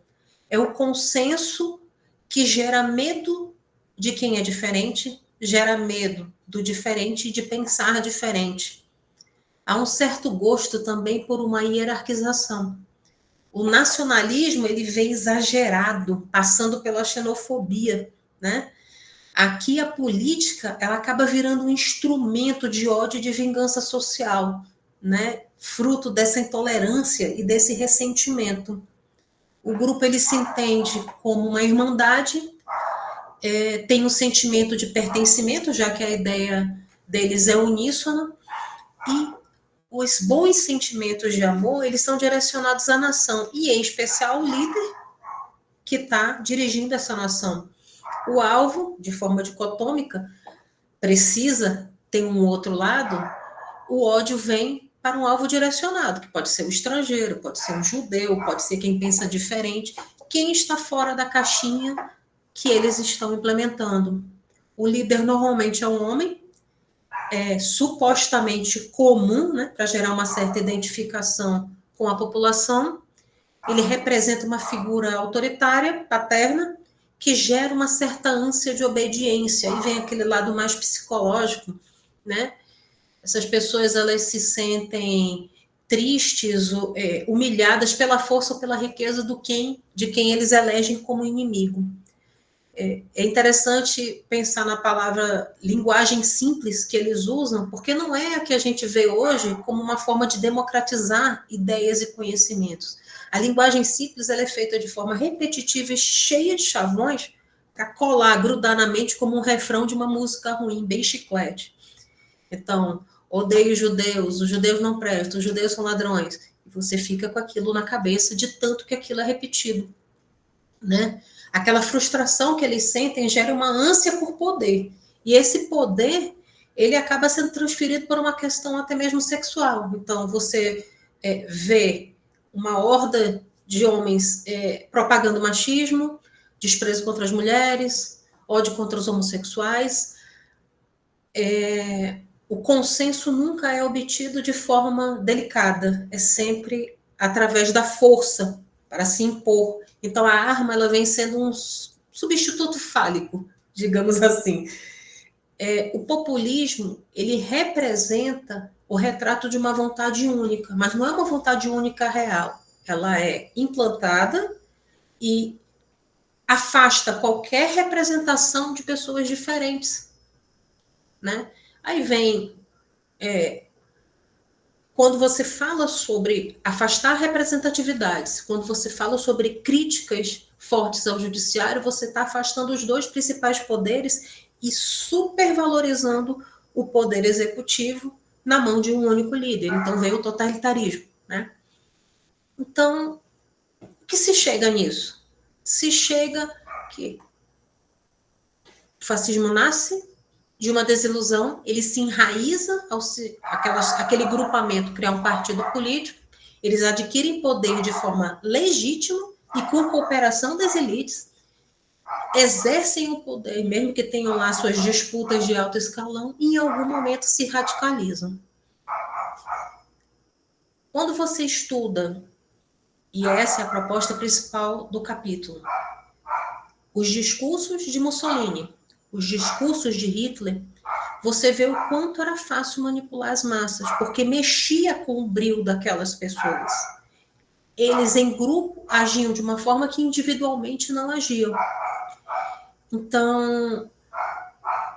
É o consenso que gera medo de quem é diferente, gera medo do diferente e de pensar diferente. Há um certo gosto também por uma hierarquização. O nacionalismo, ele vem exagerado, passando pela xenofobia, né? Aqui a política, ela acaba virando um instrumento de ódio e de vingança social, né? Fruto dessa intolerância e desse ressentimento. O grupo, ele se entende como uma irmandade, tem um sentimento de pertencimento, já que a ideia deles é uníssona, e os bons sentimentos de amor, eles são direcionados à nação, e em especial o líder que está dirigindo essa nação. O alvo, de forma dicotômica, precisa ter um outro lado, o ódio vem para um alvo direcionado, que pode ser o estrangeiro, pode ser um judeu, pode ser quem pensa diferente, quem está fora da caixinha que eles estão implementando. O líder normalmente é um homem, supostamente comum, né, para gerar uma certa identificação com a população. Ele representa uma figura autoritária, paterna, que gera uma certa ânsia de obediência. Aí vem aquele lado mais psicológico, né? Essas pessoas, elas se sentem tristes, humilhadas pela força ou pela riqueza de quem eles elegem como inimigo. É interessante pensar na palavra linguagem simples que eles usam, porque não é a que a gente vê hoje como uma forma de democratizar ideias e conhecimentos. A linguagem simples ela é feita de forma repetitiva e cheia de chavões para colar, grudar na mente como um refrão de uma música ruim, bem chiclete. Então, odeio os judeus não prestam, os judeus são ladrões. E você fica com aquilo na cabeça de tanto que aquilo é repetido, né? Aquela frustração que eles sentem gera uma ânsia por poder. E esse poder, ele acaba sendo transferido por uma questão até mesmo sexual. Então, você vê uma horda de homens propagando machismo, desprezo contra as mulheres, ódio contra os homossexuais. O consenso nunca é obtido de forma delicada, é sempre através da força, para se impor. Então, a arma ela vem sendo um substituto fálico, digamos assim. O populismo, ele representa o retrato de uma vontade única, mas não é uma vontade única real. Ela é implantada e afasta qualquer representação de pessoas diferentes, né? Aí vem... quando você fala sobre afastar representatividades, quando você fala sobre críticas fortes ao judiciário, você está afastando os dois principais poderes e supervalorizando o poder executivo na mão de um único líder. Então vem o totalitarismo, né? Então, o que se chega nisso? Se chega que o fascismo nasce de uma desilusão, ele se enraiza aquele grupamento, criar um partido político, eles adquirem poder de forma legítima e com cooperação das elites, exercem o poder, mesmo que tenham lá suas disputas de alto escalão, e em algum momento se radicalizam. Quando você estuda, e essa é a proposta principal do capítulo, os discursos de Mussolini, os discursos de Hitler, você vê o quanto era fácil manipular as massas, porque mexia com o brio daquelas pessoas. Eles, em grupo, agiam de uma forma que individualmente não agiam. Então,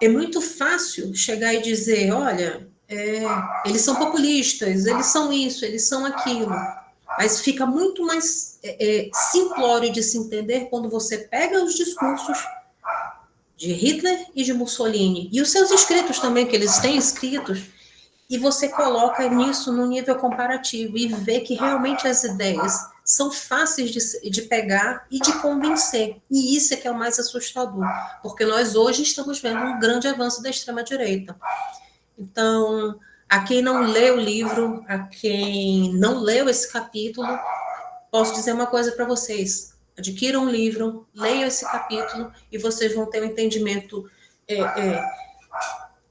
é muito fácil chegar e dizer, olha, eles são populistas, eles são isso, eles são aquilo. Mas fica muito mais simplório de se entender quando você pega os discursos de Hitler e de Mussolini, e os seus escritos também, que eles têm escritos, e você coloca nisso no nível comparativo e vê que realmente as ideias são fáceis de pegar e de convencer. E isso é que é o mais assustador, porque nós hoje estamos vendo um grande avanço da extrema-direita. Então, a quem não lê o livro, a quem não leu esse capítulo, posso dizer uma coisa para vocês. Adquiram um livro, leiam esse capítulo e vocês vão ter um entendimento.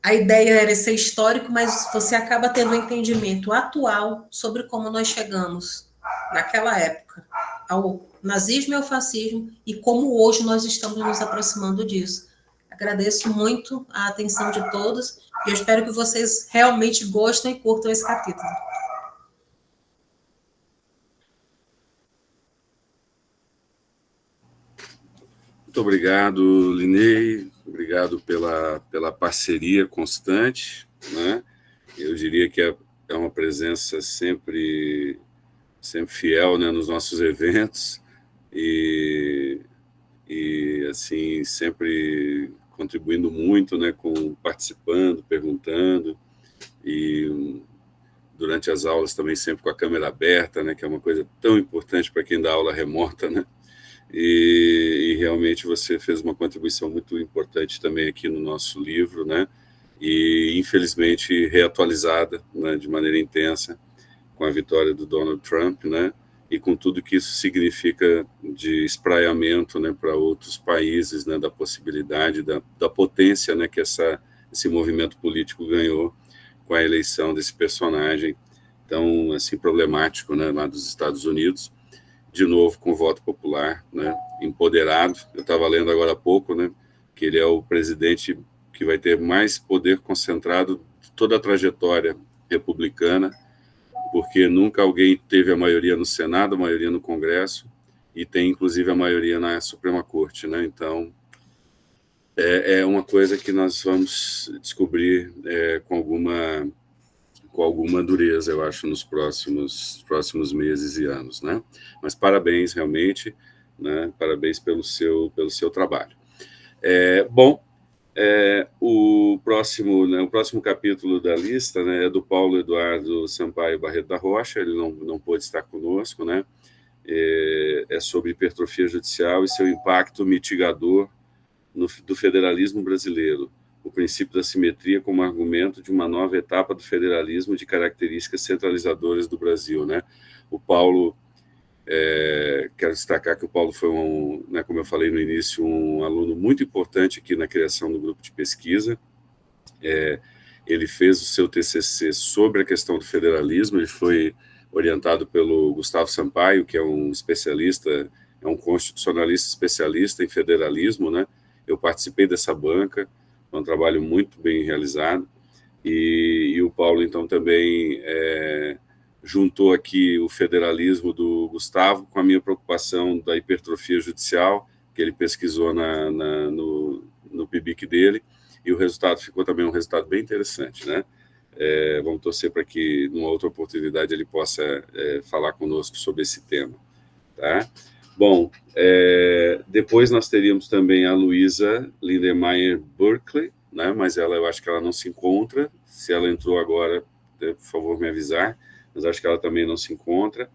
A ideia era ser histórico, mas você acaba tendo um entendimento atual sobre como nós chegamos, naquela época, ao nazismo e ao fascismo e como hoje nós estamos nos aproximando disso. Agradeço muito a atenção de todos e eu espero que vocês realmente gostem e curtam esse capítulo. Muito obrigado, Linei. Obrigado pela parceria constante, né? Eu diria que é uma presença sempre fiel, né, nos nossos eventos e assim, sempre contribuindo muito, né, participando, perguntando e durante as aulas também sempre com a câmera aberta, né, que é uma coisa tão importante para quem dá aula remota, né? E realmente você fez uma contribuição muito importante também aqui no nosso livro, né? E infelizmente reatualizada, né, de maneira intensa com a vitória do Donald Trump, né? E com tudo que isso significa de espraiamento, né, para outros países, né, da possibilidade, da potência, né, que esse movimento político ganhou com a eleição desse personagem tão assim problemático, né, lá dos Estados Unidos. De novo com voto popular, né, empoderado. Eu estava lendo agora há pouco, né, que ele é o presidente que vai ter mais poder concentrado de toda a trajetória republicana, porque nunca alguém teve a maioria no Senado, a maioria no Congresso, e tem inclusive a maioria na Suprema Corte, né? Então, é uma coisa que nós vamos descobrir com alguma dureza, eu acho, nos próximos meses e anos, né? Mas parabéns, realmente, né? Parabéns pelo seu trabalho. O próximo capítulo da lista, né, é do Paulo Eduardo Sampaio Barreto da Rocha, ele não pôde estar conosco, né? É sobre hipertrofia judicial e seu impacto mitigador do federalismo brasileiro. O princípio da simetria como argumento de uma nova etapa do federalismo de características centralizadoras do Brasil, né? O Paulo, quero destacar que o Paulo foi né, como eu falei no início, um aluno muito importante aqui na criação do grupo de pesquisa. Ele fez o seu TCC sobre a questão do federalismo, ele foi orientado pelo Gustavo Sampaio, que é um especialista, é um constitucionalista especialista em federalismo, né? Eu participei dessa banca, é um trabalho muito bem realizado, e o Paulo, então, também juntou aqui o federalismo do Gustavo com a minha preocupação da hipertrofia judicial, que ele pesquisou no PIBIC dele, e o resultado ficou também um resultado bem interessante, né? Vamos torcer para que, numa outra oportunidade, ele possa falar conosco sobre esse tema, tá? Bom, depois nós teríamos também a Luísa Lindemeyer Berkeley, né? Mas eu acho que ela não se encontra. Se ela entrou agora, por favor, me avisar. Mas acho que ela também não se encontra.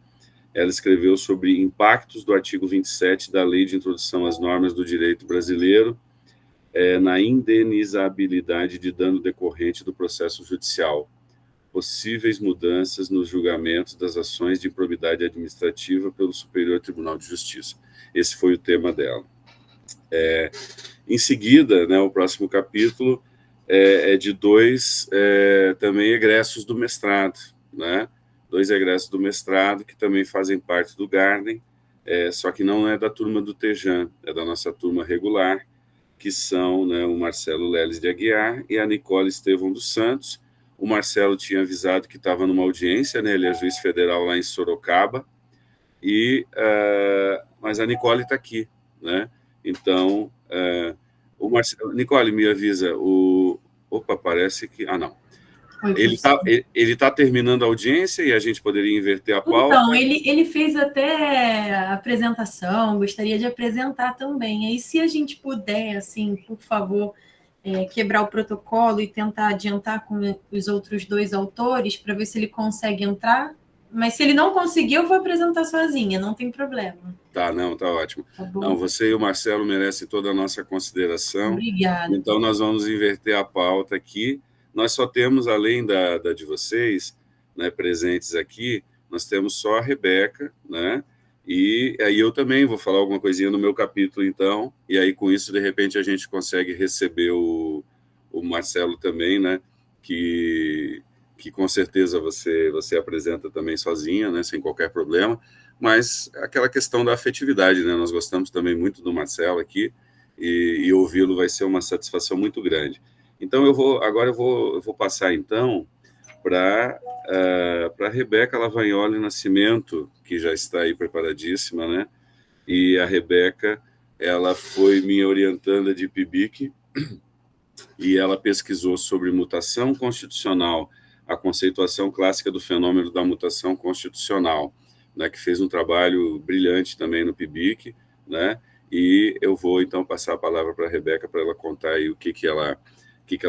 Ela escreveu sobre impactos do artigo 27 da Lei de Introdução às Normas do Direito Brasileiro na indenizabilidade de dano decorrente do processo judicial. Possíveis mudanças nos julgamentos das ações de improbidade administrativa pelo Superior Tribunal de Justiça. Esse foi o tema dela. Em seguida, né, o próximo capítulo é de dois também egressos do mestrado, né? 2 egressos do mestrado que também fazem parte do Garden, só que não é da turma do Tejan, é da nossa turma regular, que são, né, o Marcelo Leles de Aguiar e a Nicole Estevão dos Santos. O Marcelo tinha avisado que estava numa audiência, né, ele é juiz federal lá em Sorocaba, mas a Nicole está aqui, né? Então, o Marcelo... Nicole, me avisa, opa, parece que... Ah, não. Ele tá terminando a audiência e a gente poderia inverter a pauta. Então, ele fez até a apresentação, gostaria de apresentar também. Aí, se a gente puder, assim, por favor, quebrar o protocolo e tentar adiantar com os outros 2 autores para ver se ele consegue entrar. Mas se ele não conseguir, eu vou apresentar sozinha, não tem problema. Tá, não, tá ótimo. Tá bom? Não, você e o Marcelo merecem toda a nossa consideração. Obrigada. Então, nós vamos inverter a pauta aqui. Nós só temos, além da de vocês, né, presentes aqui, nós temos só a Rebeca, né? E aí eu também vou falar alguma coisinha no meu capítulo, então, e aí com isso, de repente, a gente consegue receber o Marcelo também, né? Que com certeza você apresenta também sozinha, né? Sem qualquer problema, mas aquela questão da afetividade, né? Nós gostamos também muito do Marcelo aqui, e ouvi-lo vai ser uma satisfação muito grande. Então, agora eu vou passar, então, para a Rebeca Lavagnoli Nascimento, que já está aí preparadíssima, né? E a Rebeca, ela foi minha orientanda de PIBIC, e ela pesquisou sobre mutação constitucional, a conceituação clássica do fenômeno da mutação constitucional, né? Que fez um trabalho brilhante também no PIBIC, né? E eu vou, então, passar a palavra para a Rebeca, para ela contar aí o que ela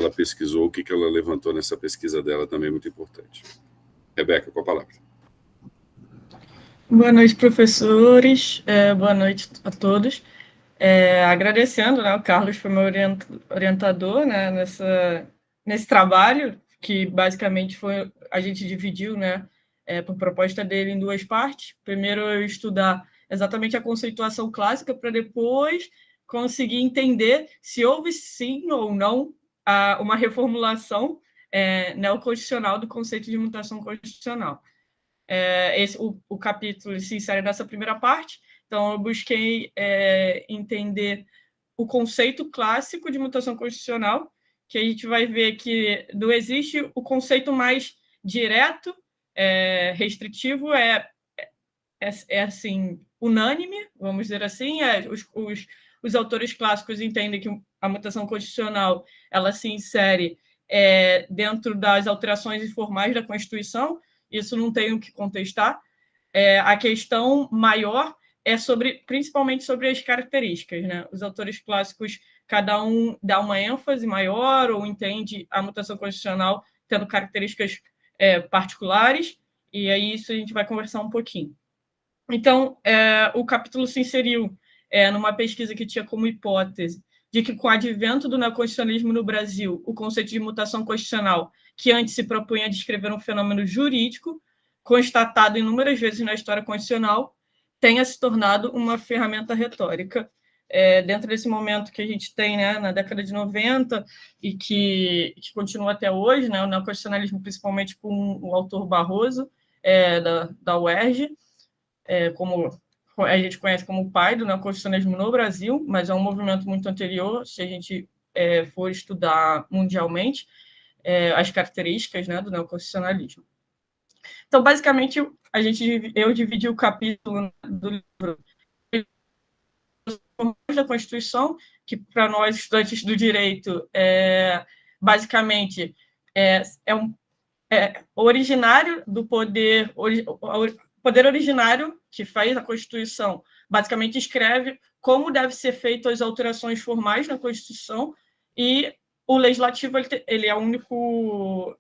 pesquisou, o que ela levantou nessa pesquisa dela, também muito importante. Rebeca, com a palavra. Boa noite, professores. Boa noite a todos. Agradecendo, né, o Carlos foi meu orientador, né, nesse trabalho, que basicamente a gente dividiu, né, por proposta dele, em 2 partes. Primeiro, eu estudar exatamente a conceituação clássica, para depois conseguir entender se houve sim ou não uma reformulação neoconstitucional do conceito de mutação constitucional. O capítulo se insere nessa primeira parte, então eu busquei entender o conceito clássico de mutação constitucional, que a gente vai ver que não existe o conceito mais direto, restritivo, assim, unânime, vamos dizer assim, os autores clássicos entendem que a mutação constitucional ela se insere dentro das alterações informais da Constituição, isso não tem o que contestar. A questão maior principalmente sobre as características, né? Os autores clássicos, cada um dá uma ênfase maior ou entende a mutação constitucional tendo características particulares, e aí isso a gente vai conversar um pouquinho. Então, o capítulo se inseriu numa pesquisa que tinha como hipótese de que, com o advento do neoconstitucionalismo no Brasil, o conceito de mutação constitucional, que antes se propunha a descrever um fenômeno jurídico, constatado inúmeras vezes na história constitucional, tenha se tornado uma ferramenta retórica. Dentro desse momento que a gente tem, né, na década de 90, e que continua até hoje, né, o neoconstitucionalismo, principalmente com o autor Barroso, da UERJ, como a gente conhece como o pai do neoconstitucionalismo no Brasil, mas é um movimento muito anterior, se a gente for estudar mundialmente as características, né, do neoconstitucionalismo. Então, basicamente, eu dividi o capítulo do livro da Constituição, que para nós, estudantes do direito, basicamente originário do poder originário que faz a Constituição, basicamente escreve como deve ser feito as alterações formais na Constituição, e o legislativo ele é o único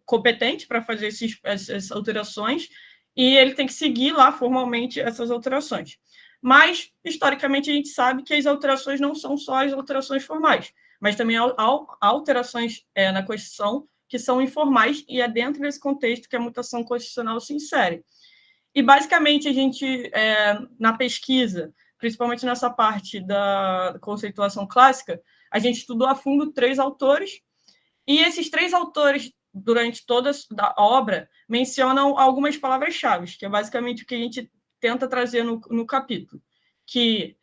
competente para fazer essas alterações, e ele tem que seguir lá formalmente essas alterações. Mas, historicamente, a gente sabe que as alterações não são só as alterações formais, mas também há alterações na Constituição que são informais, e é dentro desse contexto que a mutação constitucional se insere. E, basicamente, a gente, na pesquisa, principalmente nessa parte da conceituação clássica, a gente estudou a fundo 3 autores, e esses 3 autores, durante toda a obra, mencionam algumas palavras-chave, que é basicamente o que a gente tenta trazer no capítulo, que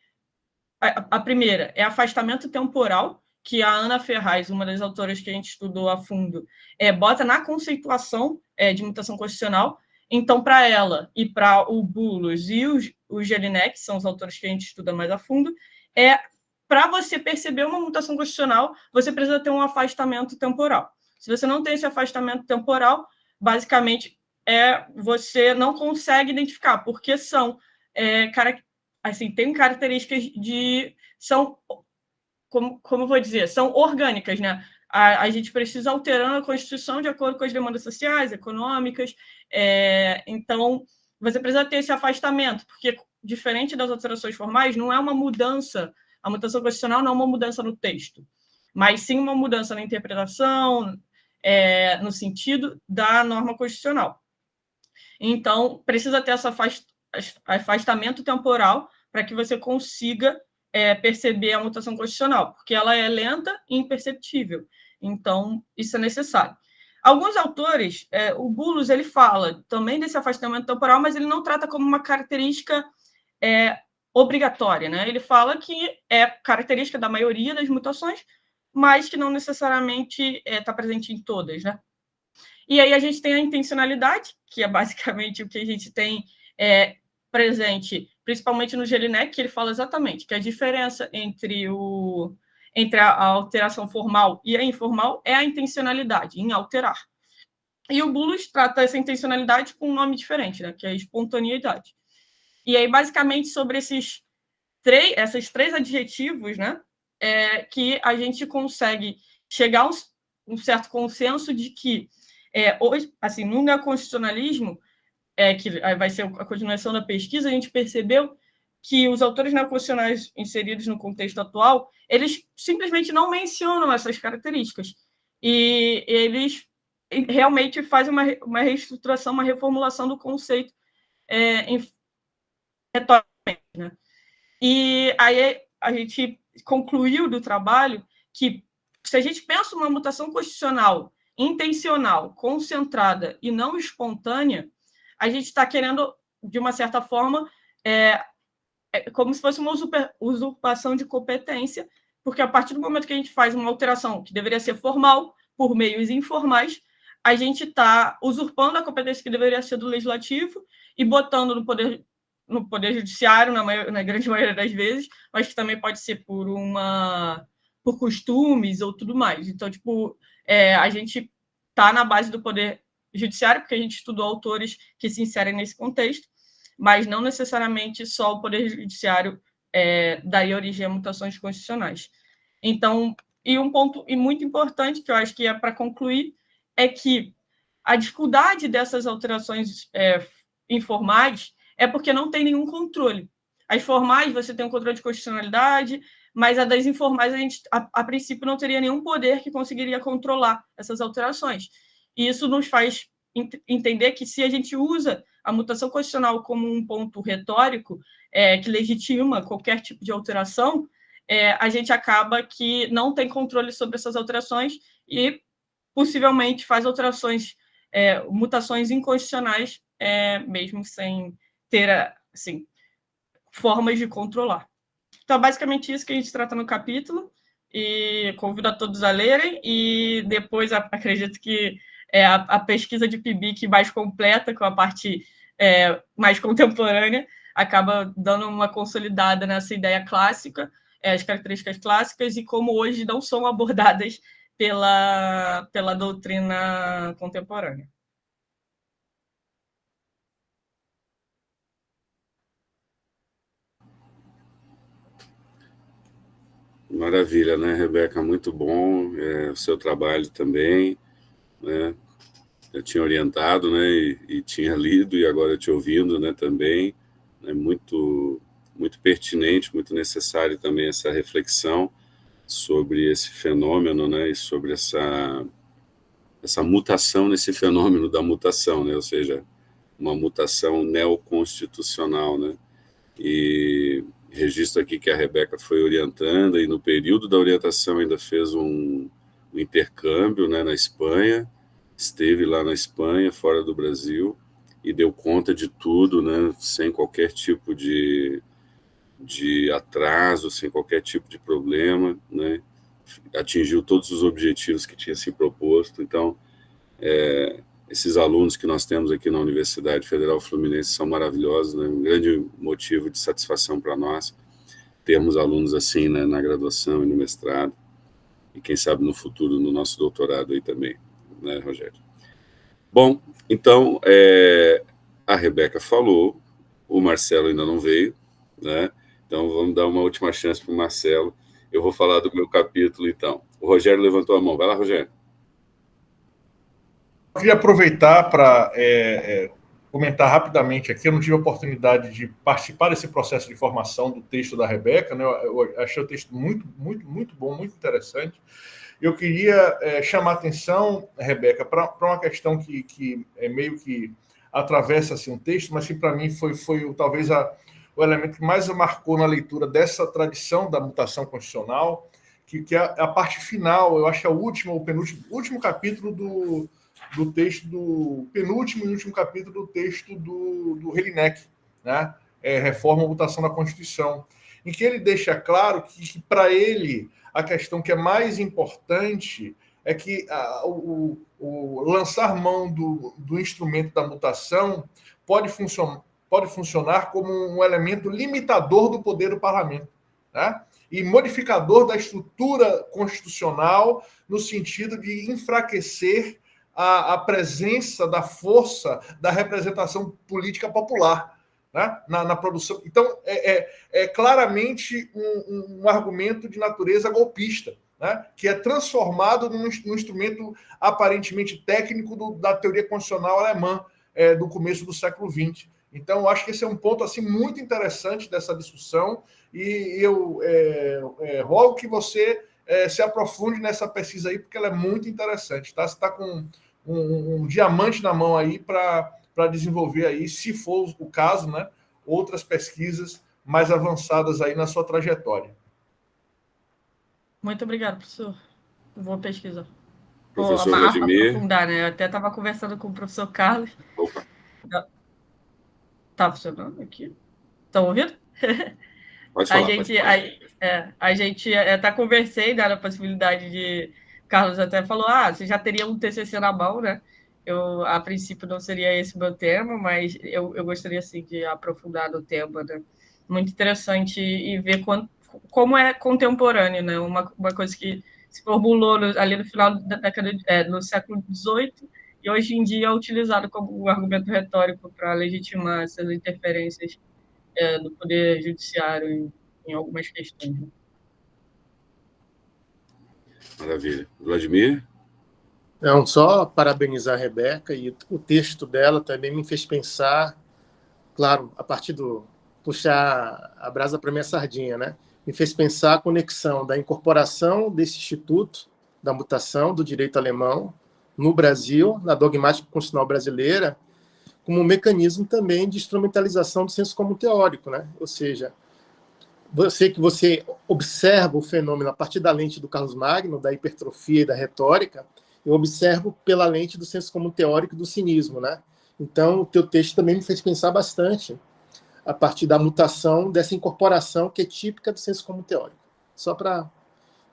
a primeira é afastamento temporal, que a Ana Ferraz, uma das autoras que a gente estudou a fundo, bota na conceituação de mutação constitucional. Então, para ela e para o Boulos e o Jelinek, que são os autores que a gente estuda mais a fundo, para você perceber uma mutação constitucional, você precisa ter um afastamento temporal. Se você não tem esse afastamento temporal, basicamente, você não consegue identificar, porque são assim, tem características são, como eu vou dizer, são orgânicas, né? A gente precisa alterando a Constituição de acordo com as demandas sociais, econômicas, então você precisa ter esse afastamento, porque diferente das alterações formais, não é uma mudança, a mutação constitucional não é uma mudança no texto, mas sim uma mudança na interpretação, no sentido da norma constitucional. Então, precisa ter esse afastamento temporal para que você consiga perceber a mutação constitucional, porque ela é lenta e imperceptível. Então, isso é necessário. Alguns autores, o Boulos, ele fala também desse afastamento temporal, mas ele não trata como uma característica obrigatória, né? Ele fala que é característica da maioria das mutações, mas que não necessariamente está presente em todas, né? E aí a gente tem a intencionalidade, que é basicamente o que a gente tem presente, principalmente no Jelinek, que ele fala exatamente que a diferença entre a alteração formal e a informal é a intencionalidade, em alterar. E o Boulos trata essa intencionalidade com um nome diferente, né, que é a espontaneidade. E aí, basicamente, sobre esses 3 adjetivos, né, que a gente consegue chegar a um certo consenso de que, hoje, assim, no neoconstitucionalismo, que vai ser a continuação da pesquisa, a gente percebeu que os autores neoconstitucionais inseridos no contexto atual, eles simplesmente não mencionam essas características. E eles realmente fazem uma reestruturação, uma reformulação do conceito retoricamente, né? E aí a gente concluiu do trabalho que, se a gente pensa numa mutação constitucional intencional, concentrada e não espontânea, a gente está querendo, de uma certa forma, como se fosse uma usurpação de competência, porque a partir do momento que a gente faz uma alteração que deveria ser formal, por meios informais, a gente está usurpando a competência que deveria ser do legislativo e botando no poder judiciário, na grande maioria das vezes, mas que também pode ser por costumes ou tudo mais. Então, a gente está na base do poder judiciário, porque a gente estudou autores que se inserem nesse contexto, mas não necessariamente só o poder judiciário daria origem a mutações constitucionais. Então, e um ponto muito importante, que eu acho que é para concluir, é que a dificuldade dessas alterações informais é porque não tem nenhum controle. As formais, você tem um controle de constitucionalidade, mas a das informais, a gente, a princípio, não teria nenhum poder que conseguiria controlar essas alterações. E isso nos faz entender que, se a gente usa a mutação constitucional como um ponto retórico que legitima qualquer tipo de alteração, a gente acaba que não tem controle sobre essas alterações e possivelmente faz alterações, mutações inconstitucionais, mesmo sem ter assim, formas de controlar. Então, basicamente isso que a gente trata no capítulo, e convido a todos a lerem, e depois acredito que a pesquisa de PIBIC mais completa, com a parte mais contemporânea, acaba dando uma consolidada nessa ideia clássica, as características clássicas, e como hoje não são abordadas pela doutrina contemporânea. Maravilha, né, Rebeca? Muito bom o seu trabalho também, né? Eu tinha orientado, né, e tinha lido, e agora te ouvindo, né, também. É muito pertinente, muito necessário também essa reflexão sobre esse fenômeno, né, e sobre essa mutação nesse fenômeno da mutação, né, ou seja, uma mutação neoconstitucional, né, e Registro aqui que a Rebeca foi orientando, e no período da orientação ainda fez um intercâmbio, né, na Espanha, esteve lá na Espanha, fora do Brasil, e deu conta de tudo, né, sem qualquer tipo de atraso, sem qualquer tipo de problema, né, atingiu todos os objetivos que tinha se proposto. Então, esses alunos que nós temos aqui na Universidade Federal Fluminense são maravilhosos, né, um grande motivo de satisfação para nós termos alunos assim, né, na graduação e no mestrado, e quem sabe no futuro no nosso doutorado aí também, né, Rogério? Bom, então, a Rebeca falou, o Marcelo ainda não veio, né? Então vamos dar uma última chance para o Marcelo. Eu vou falar do meu capítulo, então. O Rogério levantou a mão. Vai lá, Rogério. Eu queria aproveitar para comentar rapidamente aqui. Eu não tive a oportunidade de participar desse processo de formação do texto da Rebeca, né? Eu achei o texto muito, muito, muito bom, muito interessante. Eu queria chamar a atenção, Rebeca, para uma questão que é meio que atravessa assim, um texto, mas que para mim foi talvez o elemento que mais marcou na leitura dessa tradição da mutação constitucional, que é a parte final, eu acho que é o último capítulo do texto, do penúltimo e último capítulo do texto do Jelinek, né? Reforma ou mutação da Constituição, em que ele deixa claro que para ele a questão que é mais importante é que o lançar mão do instrumento da mutação pode funcionar como um elemento limitador do poder do parlamento, né? E modificador da estrutura constitucional no sentido de enfraquecer a presença da força da representação política popular, né, na produção. Então, é claramente um argumento de natureza golpista, né, que é transformado num instrumento aparentemente técnico da teoria constitucional alemã do começo do século XX. Então, eu acho que esse é um ponto assim, muito interessante dessa discussão, e eu rogo que você se aprofunde nessa pesquisa aí, porque ela é muito interessante. Tá? Você está com um diamante na mão aí para desenvolver aí, se for o caso, né, outras pesquisas mais avançadas aí na sua trajetória. Muito obrigado, professor. Vou pesquisar. Professor Vou Vladimir. aprofundar, né? Eu até estava conversando com o professor Carlos. Opa. Tá funcionando aqui? Estão ouvindo? Pode falar, a gente até conversei, né, na possibilidade de... Carlos até falou, você já teria um TCC na mão, né? Eu, a princípio, não seria esse o meu tema, mas eu gostaria, assim, de aprofundar no tema, né? Muito interessante e ver como é contemporâneo, né? Uma coisa que se formulou ali no final da década, no século XVIII, e hoje em dia é utilizado como um argumento retórico para legitimar essas interferências do poder judiciário em algumas questões. Né? Maravilha. Vladimir? Não, só parabenizar a Rebeca, e o texto dela também me fez pensar, claro, a partir do puxar a brasa para minha sardinha, né? Me fez pensar a conexão da incorporação desse instituto da mutação do direito alemão no Brasil, na dogmática constitucional brasileira, como um mecanismo também de instrumentalização do senso comum teórico, né? Ou seja, você observa o fenômeno a partir da lente do Carlos Magno, da hipertrofia e da retórica, eu observo pela lente do senso comum teórico e do cinismo, né? Então, o teu texto também me fez pensar bastante a partir da mutação dessa incorporação que é típica do senso comum teórico. Só para...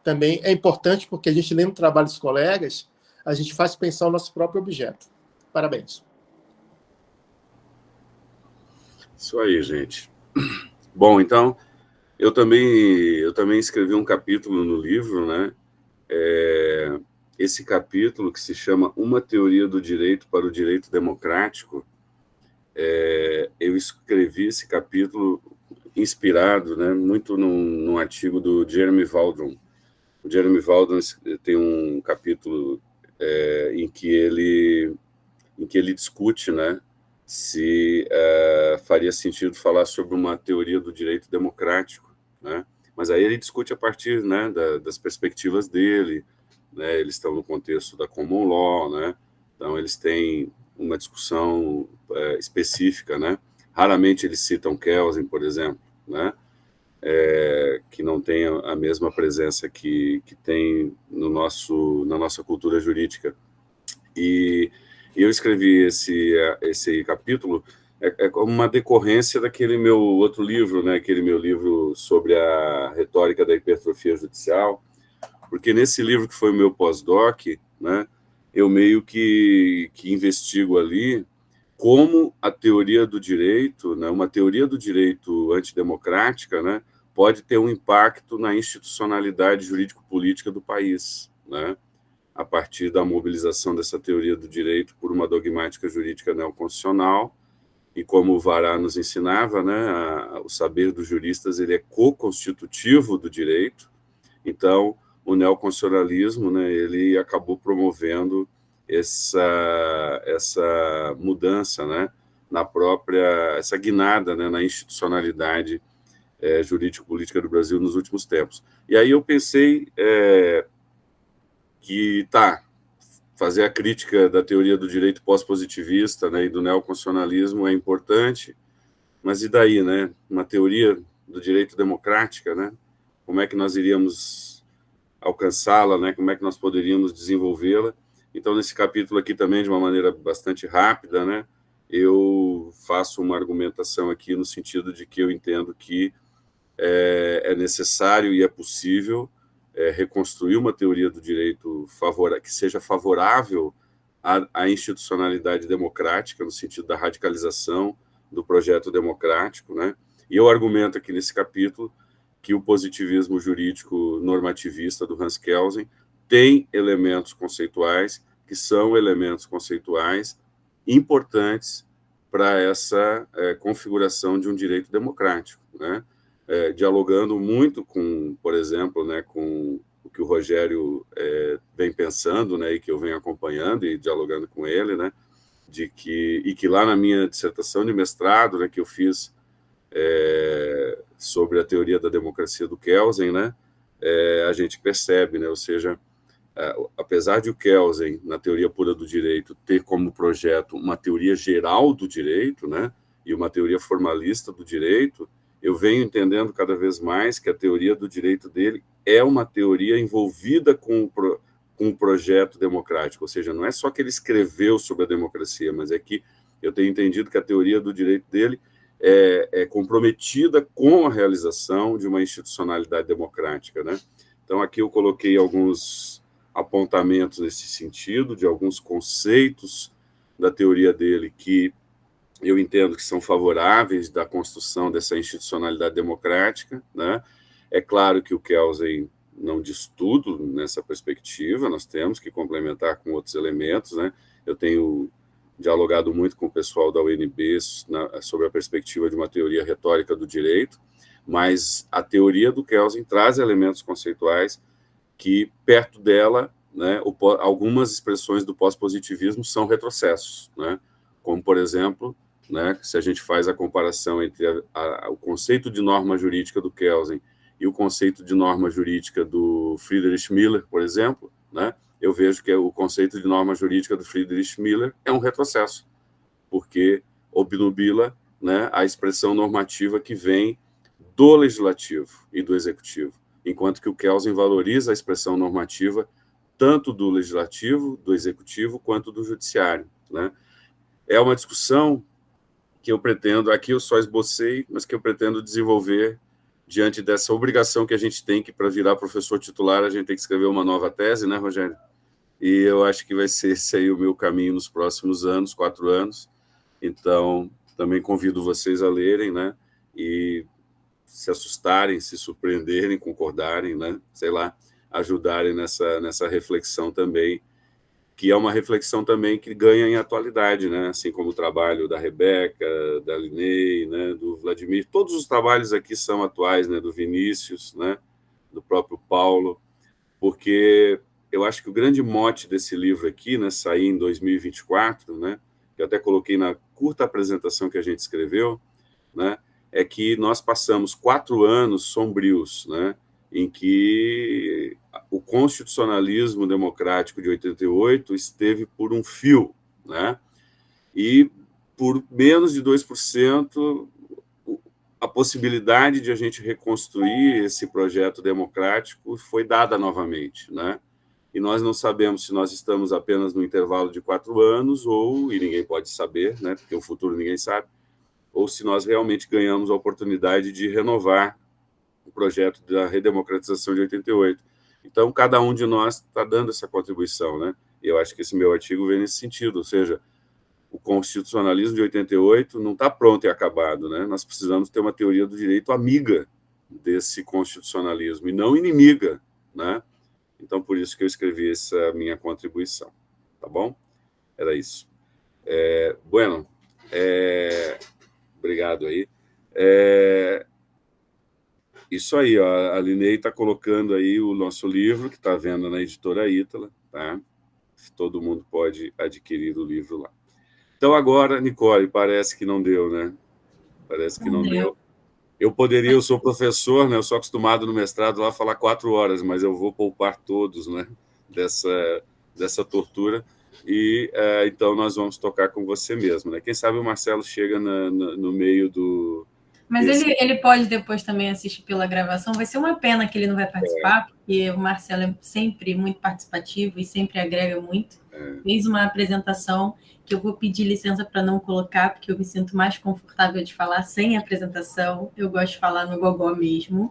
Também é importante porque a gente, lendo o trabalho dos colegas, a gente faz pensar o nosso próprio objeto. Parabéns. Isso aí, gente. Bom, então, eu também escrevi um capítulo no livro, né? Esse capítulo, que se chama Uma Teoria do Direito para o Direito Democrático, eu escrevi esse capítulo inspirado, né, muito num artigo do Jeremy Waldron. O Jeremy Waldron tem um capítulo em que ele discute, né, se faria sentido falar sobre uma teoria do direito democrático, né? Mas aí ele discute a partir, né, das perspectivas dele, né? Eles estão no contexto da common law, né? Então eles têm uma discussão específica, né? Raramente eles citam Kelsen, por exemplo, né? que não tem a mesma presença que tem na nossa cultura jurídica. E eu escrevi esse capítulo como uma decorrência daquele meu outro livro, né, aquele meu livro sobre a retórica da hipertrofia judicial, porque nesse livro que foi o meu pós-doc, né, eu meio que investigo ali como a teoria do direito, né, uma teoria do direito antidemocrática, né, pode ter um impacto na institucionalidade jurídico-política do país, né, a partir da mobilização dessa teoria do direito por uma dogmática jurídica neoconstitucional. E como o Vará nos ensinava, né, o saber dos juristas ele é co-constitutivo do direito. Então, o neoconstitucionalismo, né, ele acabou promovendo essa mudança, né, essa guinada, né, na institucionalidade jurídico-política do Brasil nos últimos tempos. E aí eu pensei que fazer a crítica da teoria do direito pós-positivista, né, e do neoconstitucionalismo é importante, mas e daí, né? Uma teoria do direito democrática, né? Como é que nós iríamos alcançá-la, né? Como é que nós poderíamos desenvolvê-la? Então, nesse capítulo aqui também, de uma maneira bastante rápida, né, eu faço uma argumentação aqui no sentido de que eu entendo que é necessário e é possível reconstruir uma teoria do direito que seja favorável à institucionalidade democrática, no sentido da radicalização do projeto democrático, né? E eu argumento aqui nesse capítulo que o positivismo jurídico normativista do Hans Kelsen tem elementos conceituais que são elementos conceituais importantes para essa configuração de um direito democrático, né? Dialogando muito com, por exemplo, né, com o que o Rogério vem pensando, né, e que eu venho acompanhando e dialogando com ele, né, e que lá na minha dissertação de mestrado, né, que eu fiz sobre a teoria da democracia do Kelsen, né, a gente percebe, né, ou seja, apesar de o Kelsen, na teoria pura do direito, ter como projeto uma teoria geral do direito, né, e uma teoria formalista do direito, eu venho entendendo cada vez mais que a teoria do direito dele é uma teoria envolvida com um projeto democrático, ou seja, não é só que ele escreveu sobre a democracia, mas é que eu tenho entendido que a teoria do direito dele é comprometida com a realização de uma institucionalidade democrática, né? Então, aqui eu coloquei alguns apontamentos nesse sentido, de alguns conceitos da teoria dele que eu entendo que são favoráveis da construção dessa institucionalidade democrática, né? É claro que o Kelsen não diz tudo nessa perspectiva, nós temos que complementar com outros elementos, né? Eu tenho dialogado muito com o pessoal da UNB sobre a perspectiva de uma teoria retórica do direito, mas a teoria do Kelsen traz elementos conceituais que, perto dela, né, algumas expressões do pós-positivismo são retrocessos, né? Como, por exemplo, né, se a gente faz a comparação entre o conceito de norma jurídica do Kelsen e o conceito de norma jurídica do Friedrich Miller, por exemplo, né, eu vejo que o conceito de norma jurídica do Friedrich Miller é um retrocesso, porque obnubila, né, a expressão normativa que vem do legislativo e do executivo, enquanto que o Kelsen valoriza a expressão normativa tanto do legislativo, do executivo, quanto do judiciário, né? É uma discussão que eu pretendo, aqui eu só esbocei, mas que eu pretendo desenvolver diante dessa obrigação que a gente tem, que para virar professor titular a gente tem que escrever uma nova tese, né, Rogério? E eu acho que vai ser esse aí o meu caminho nos próximos anos, 4 anos. Então, também convido vocês a lerem, né, e se assustarem, se surpreenderem, concordarem, né, sei lá, ajudarem nessa reflexão também, que é uma reflexão também que ganha em atualidade, né? Assim como o trabalho da Rebeca, da Linei, né? Do Vladimir, todos os trabalhos aqui são atuais, né? Do Vinícius, né? Do próprio Paulo, porque eu acho que o grande mote desse livro aqui, né? Sair em 2024, né? Que eu até coloquei na curta apresentação que a gente escreveu, né? É que nós passamos 4 anos sombrios, né? Em que o constitucionalismo democrático de 88 esteve por um fio, né? E por menos de 2%, a possibilidade de a gente reconstruir esse projeto democrático foi dada novamente, né? E nós não sabemos se nós estamos apenas no intervalo de 4 anos, e ninguém pode saber, né? Porque o futuro ninguém sabe, ou se nós realmente ganhamos a oportunidade de renovar o projeto da redemocratização de 88. Então, cada um de nós está dando essa contribuição, né? E eu acho que esse meu artigo vem nesse sentido, ou seja, o constitucionalismo de 88 não está pronto e acabado, né? Nós precisamos ter uma teoria do direito amiga desse constitucionalismo e não inimiga, né? Então, por isso que eu escrevi essa minha contribuição, tá bom? Era isso. Bueno, obrigado aí. Isso aí, ó, a Linei está colocando aí o nosso livro, que está vendo na editora Ítala, tá? Todo mundo pode adquirir o livro lá. Então, agora, Nicole, parece que não deu, né? Parece que não deu. Eu sou professor, né? Eu sou acostumado no mestrado lá a falar 4 horas, mas eu vou poupar todos, né? Dessa tortura. E então nós vamos tocar com você mesmo, né? Quem sabe o Marcelo chega no meio do... Mas ele pode depois também assistir pela gravação. Vai ser uma pena que ele não vai participar, porque o Marcelo é sempre muito participativo e sempre agrega muito. Fez uma apresentação que eu vou pedir licença para não colocar, porque eu me sinto mais confortável de falar sem apresentação. Eu gosto de falar no gogó mesmo.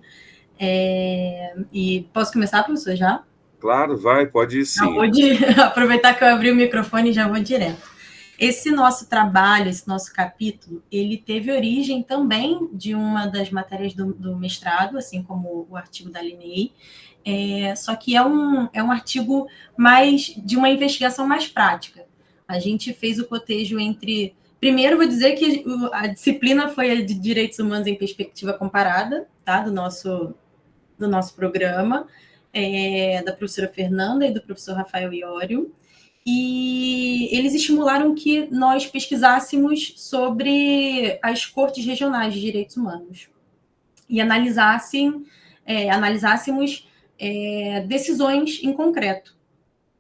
E posso começar, professor, já? Claro, pode ir sim. Aproveitar que eu abri o microfone e já vou direto. Esse nosso trabalho, esse nosso capítulo, ele teve origem também de uma das matérias do mestrado, assim como o artigo da Linei, só que é um artigo mais de uma investigação mais prática. A gente fez o cotejo entre... Primeiro, vou dizer que a disciplina foi a de Direitos Humanos em Perspectiva Comparada, tá? do nosso programa, da professora Fernanda e do professor Rafael Iório. E eles estimularam que nós pesquisássemos sobre as cortes regionais de direitos humanos e analisássemos decisões em concreto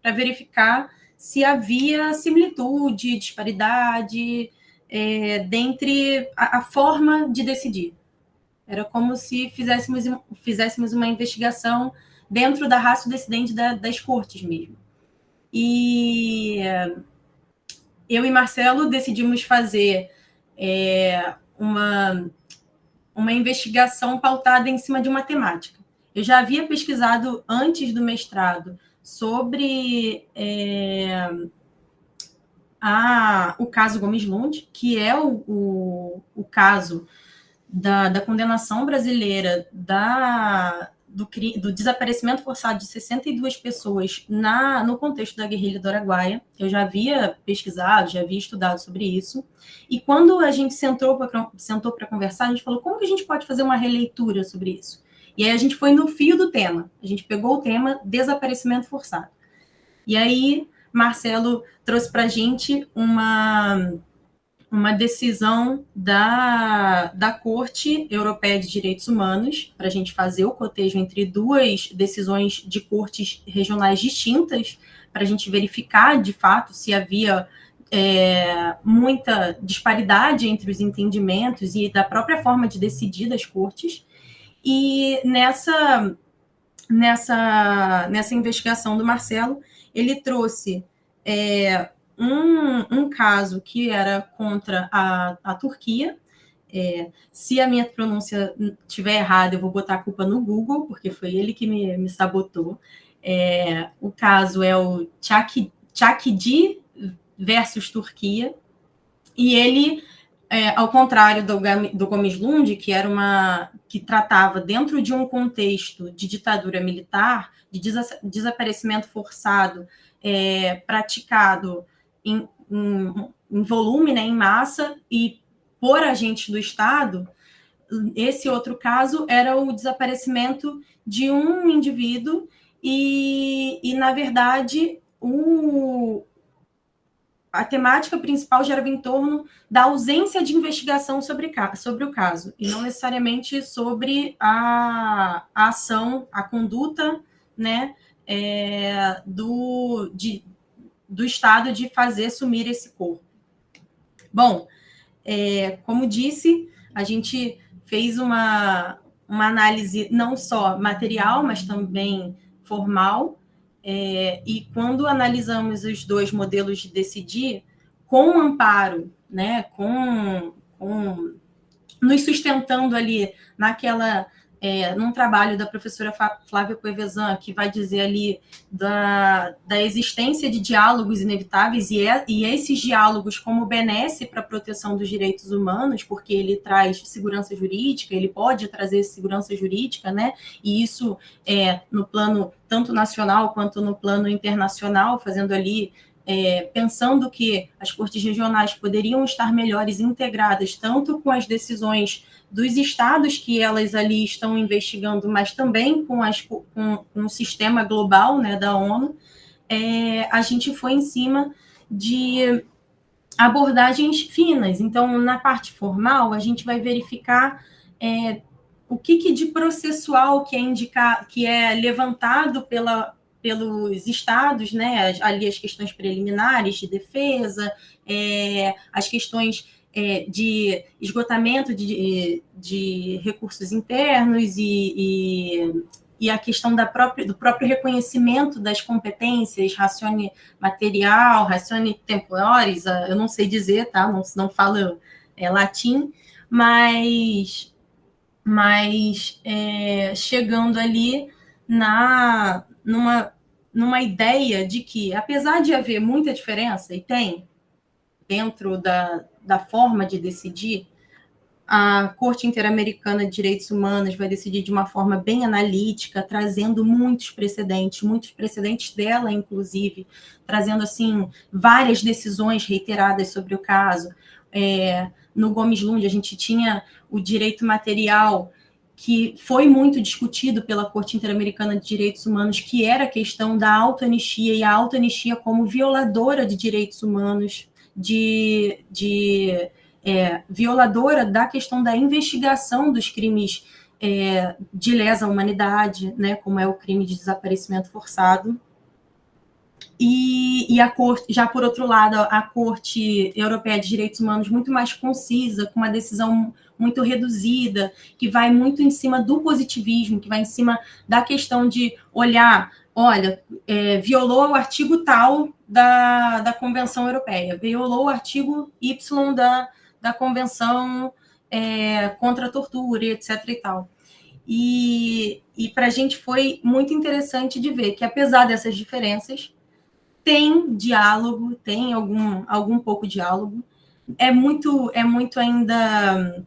para verificar se havia similitude, disparidade dentre a forma de decidir. Era como se fizéssemos uma investigação dentro da ratio decidendi das cortes mesmo. E eu e Marcelo decidimos fazer uma investigação pautada em cima de uma temática. Eu já havia pesquisado antes do mestrado sobre o caso Gomes Lund, que é o caso da condenação brasileira do desaparecimento forçado de 62 pessoas no contexto da guerrilha do Araguaia. Eu já havia pesquisado, já havia estudado sobre isso. E quando a gente sentou para conversar, a gente falou, como que a gente pode fazer uma releitura sobre isso? E aí a gente foi no fio do tema. A gente pegou o tema desaparecimento forçado. E aí Marcelo trouxe para a gente uma decisão da Corte Europeia de Direitos Humanos, para a gente fazer o cotejo entre 2 decisões de cortes regionais distintas, para a gente verificar, de fato, se havia muita disparidade entre os entendimentos e da própria forma de decidir das cortes. E nessa investigação do Marcelo, ele trouxe... Um caso que era contra a Turquia. Se a minha pronúncia estiver errada, eu vou botar a culpa no Google, porque foi ele que me sabotou. O caso é o Çakıcı versus Turquia. E ele, ao contrário do Gomes Lund, que tratava dentro de um contexto de ditadura militar, de desaparecimento forçado, praticado em volume, né, em massa, e por agentes do Estado. Esse outro caso era o desaparecimento de um indivíduo e na verdade, a temática principal girava em torno da ausência de investigação sobre o caso, e não necessariamente sobre a ação, a conduta, né, do Estado de fazer sumir esse corpo. Bom, como disse, a gente fez uma análise não só material, mas também formal, e quando analisamos os dois modelos de decidir, com amparo, né, nos sustentando ali num trabalho da professora Flávia Poevesan, que vai dizer ali da existência de diálogos inevitáveis, e esses diálogos como benesse para a proteção dos direitos humanos, porque ele traz segurança jurídica, ele pode trazer segurança jurídica, né? E isso no plano tanto nacional quanto no plano internacional, fazendo ali pensando que as cortes regionais poderiam estar melhores integradas, tanto com as decisões dos estados que elas ali estão investigando, mas também com o sistema global, né, da ONU, a gente foi em cima de abordagens finas. Então, na parte formal, a gente vai verificar o que de processual que é levantado pelos estados, né, ali as questões preliminares de defesa, as questões de esgotamento de recursos internos e a questão do próprio reconhecimento das competências, ratione material, ratione temporis, eu não sei dizer, tá? Não falo latim, mas chegando ali numa ideia de que, apesar de haver muita diferença, e tem, dentro da forma de decidir, a Corte Interamericana de Direitos Humanos vai decidir de uma forma bem analítica, trazendo muitos precedentes dela, inclusive, trazendo, assim, várias decisões reiteradas sobre o caso. No Gomes Lund, a gente tinha o direito material, que foi muito discutido pela Corte Interamericana de Direitos Humanos, que era a questão da autoanistia, e a autoanistia como violadora de direitos humanos, violadora da questão da investigação dos crimes de lesa humanidade, né, como é o crime de desaparecimento forçado. E a Corte, já por outro lado, a Corte Europeia de Direitos Humanos muito mais concisa, com uma decisão muito reduzida, que vai muito em cima do positivismo, que vai em cima da questão de olhar, olha, violou o artigo tal da Convenção Europeia, violou o artigo Y da Convenção contra a Tortura, etc. e tal. E para a gente foi muito interessante de ver que, apesar dessas diferenças, tem diálogo, tem algum pouco diálogo, é muito ainda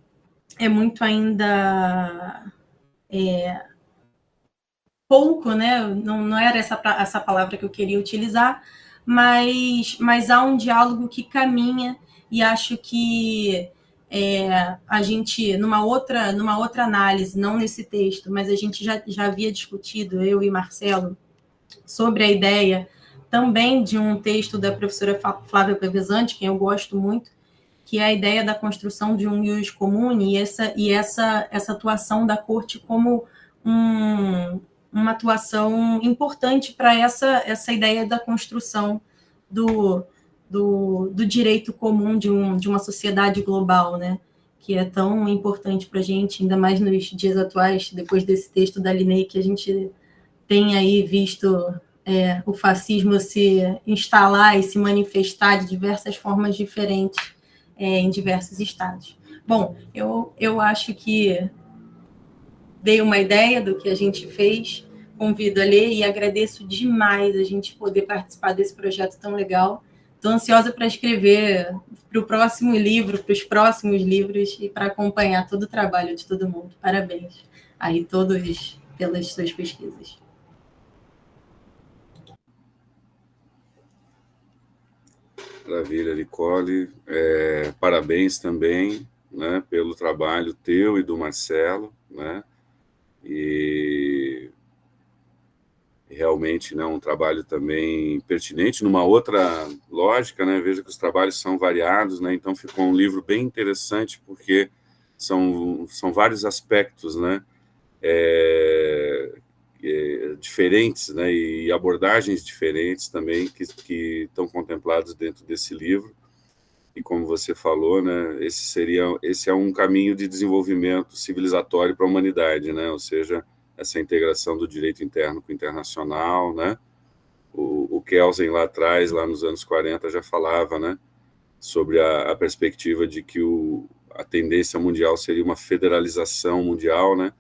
pouco, né? Não era essa palavra que eu queria utilizar, mas há um diálogo que caminha, e acho que a gente, numa outra análise, não nesse texto, mas a gente já havia discutido, eu e Marcelo, sobre a ideia também de um texto da professora Flávia Poevesan, quem eu gosto muito, que é a ideia da construção de um ius comune, e essa atuação da Corte como uma atuação importante para essa ideia da construção do direito comum de uma sociedade global, né? Que é tão importante para a gente, ainda mais nos dias atuais, depois desse texto da Linei, que a gente tem aí visto o fascismo se instalar e se manifestar de diversas formas diferentes em diversos estados. Bom, eu acho que dei uma ideia do que a gente fez, convido a ler e agradeço demais a gente poder participar desse projeto tão legal. Estou ansiosa para escrever para o próximo livro, para os próximos livros e para acompanhar todo o trabalho de todo mundo. Parabéns aí todos pelas suas pesquisas. Maravilha, Nicole. Parabéns também, né, pelo trabalho teu e do Marcelo, né? E realmente, né, um trabalho também pertinente, numa outra lógica, né? Veja que os trabalhos são variados, né? Então ficou um livro bem interessante, porque são vários aspectos, né? Diferentes, né, e abordagens diferentes também que estão contemplados dentro desse livro. e como você falou, né, esse é um caminho de desenvolvimento civilizatório para a humanidade, né, ou seja, essa integração do direito interno com o internacional, né. O Kelsen lá atrás, lá nos anos 40, já falava, né, sobre a perspectiva de que a tendência mundial seria uma federalização mundial, né.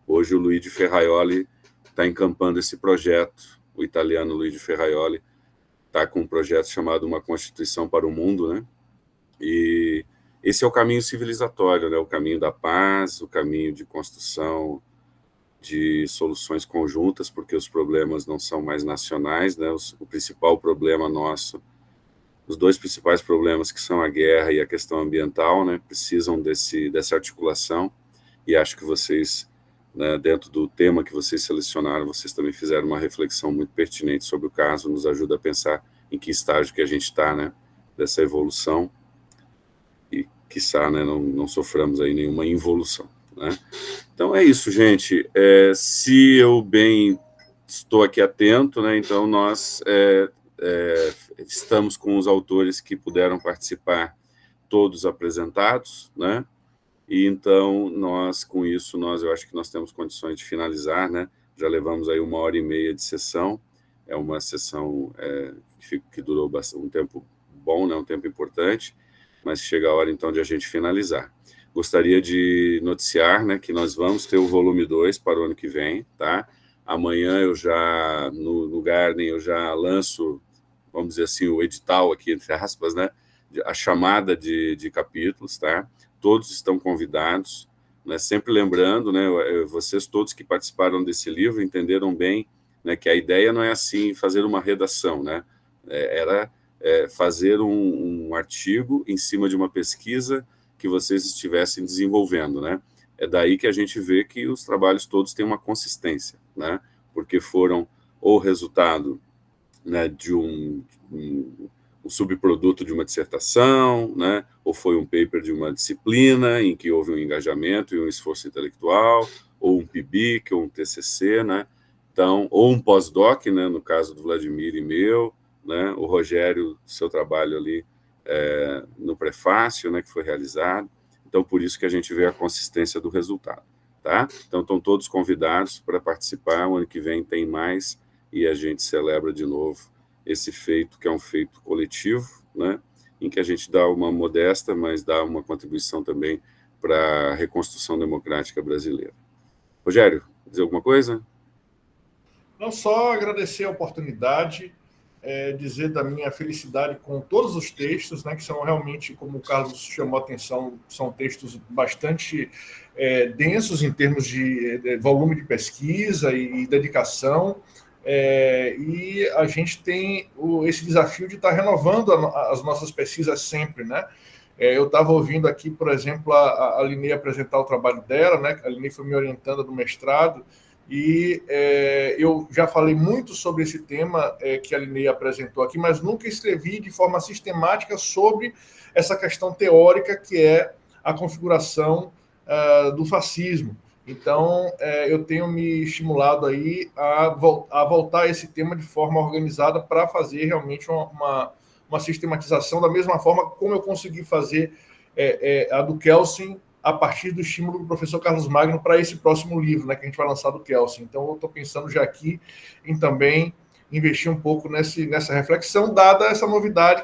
Hoje o Luigi Ferraioli está encampando esse projeto, o italiano Luigi Ferraioli está com um projeto chamado Uma Constituição para o Mundo, né, e esse é o caminho civilizatório, né, o caminho da paz, o caminho de construção de soluções conjuntas, porque os problemas não são mais nacionais, né, o principal problema nosso, os dois principais problemas, que são a guerra e a questão ambiental, né, precisam dessa articulação, e acho que vocês, né, dentro do tema que vocês selecionaram, vocês também fizeram uma reflexão muito pertinente sobre o caso, nos ajuda a pensar em que estágio que a gente está, né, dessa evolução, e, quiçá, né, não soframos aí nenhuma involução, né. Então é isso, gente. Se eu bem estou aqui atento, né, então nós estamos com os autores que puderam participar, todos apresentados, né, e então nós, com isso, eu acho que nós temos condições de finalizar, né, já levamos aí 1h30 de sessão, é uma sessão que durou bastante, um tempo bom, né, um tempo importante, mas chega a hora então de a gente finalizar. Gostaria de noticiar, né, que nós vamos ter o volume 2 para o ano que vem, tá? Amanhã eu já, no Garden, eu já lanço, vamos dizer assim, o edital aqui, entre aspas, né, a chamada de capítulos, tá? Todos estão convidados, né? Sempre lembrando, né, vocês todos que participaram desse livro entenderam bem, né, que a ideia não é assim fazer uma redação, né? Era fazer um artigo em cima de uma pesquisa que vocês estivessem desenvolvendo, né? É daí que a gente vê que os trabalhos todos têm uma consistência, né? Porque foram ou resultado, né, de um subproduto de uma dissertação, né? Ou foi um paper de uma disciplina em que houve um engajamento e um esforço intelectual, ou um PIBIC, ou um TCC, né? Então, ou um pós-doc, né? No caso do Vladimir e meu, né? O Rogério, seu trabalho ali no prefácio, né, que foi realizado. Então, por isso que a gente vê a consistência do resultado, tá? Então, estão todos convidados para participar. O ano que vem tem mais e a gente celebra de novo esse feito, que é um feito coletivo, né, em que a gente dá uma modesta, mas dá uma contribuição também para a reconstrução democrática brasileira. Rogério, dizer alguma coisa? Não, só agradecer a oportunidade, dizer da minha felicidade com todos os textos, né, que são realmente, como o Carlos chamou a atenção, são textos bastante densos em termos de volume de pesquisa e dedicação, e a gente tem esse desafio de estar renovando as nossas pesquisas sempre, né? Eu estava ouvindo aqui, por exemplo, a Linei apresentar o trabalho dela, né? A Linei foi me orientando no mestrado, e eu já falei muito sobre esse tema que a Linei apresentou aqui, mas nunca escrevi de forma sistemática sobre essa questão teórica que é a configuração do fascismo. Então, eu tenho me estimulado aí a voltar a esse tema de forma organizada para fazer realmente uma sistematização da mesma forma como eu consegui fazer a do Kelsen a partir do estímulo do professor Carlos Magno para esse próximo livro, né, que a gente vai lançar do Kelsen. Então, eu estou pensando já aqui em também investir um pouco nessa reflexão, dada essa novidade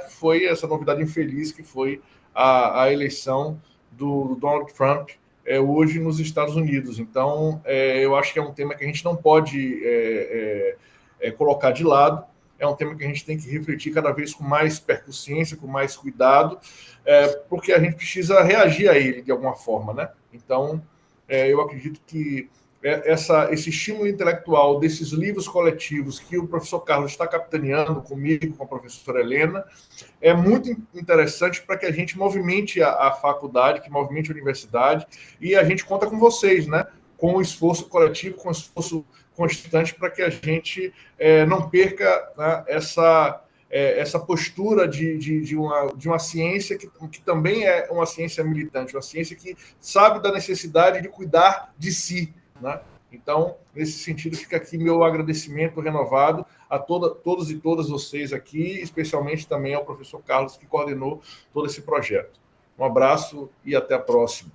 essa novidade infeliz que foi a eleição do Donald Trump hoje nos Estados Unidos. Então, eu acho que é um tema que a gente não pode colocar de lado, é um tema que a gente tem que refletir cada vez com mais percussência, com mais cuidado, porque a gente precisa reagir a ele de alguma forma, né? Então, eu acredito que esse estímulo intelectual desses livros coletivos que o professor Carlos está capitaneando comigo, com a professora Helena, é muito interessante para que a gente movimente a faculdade, que movimente a universidade, e a gente conta com vocês, né? Com o esforço coletivo, com o esforço constante, para que a gente não perca, né, essa postura de uma ciência que também é uma ciência militante, uma ciência que sabe da necessidade de cuidar de si, né? Então, nesse sentido, fica aqui meu agradecimento renovado a todos e todas vocês aqui, especialmente também ao professor Carlos, que coordenou todo esse projeto. Um abraço e até a próxima.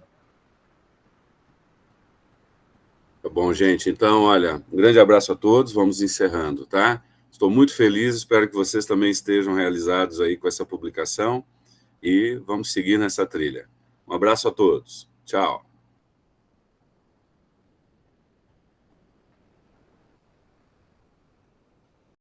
Tá bom, gente. Então, olha, um grande abraço a todos. Vamos encerrando, tá? Estou muito feliz, espero que vocês também estejam realizados aí com essa publicação e vamos seguir nessa trilha. Um abraço a todos. Tchau.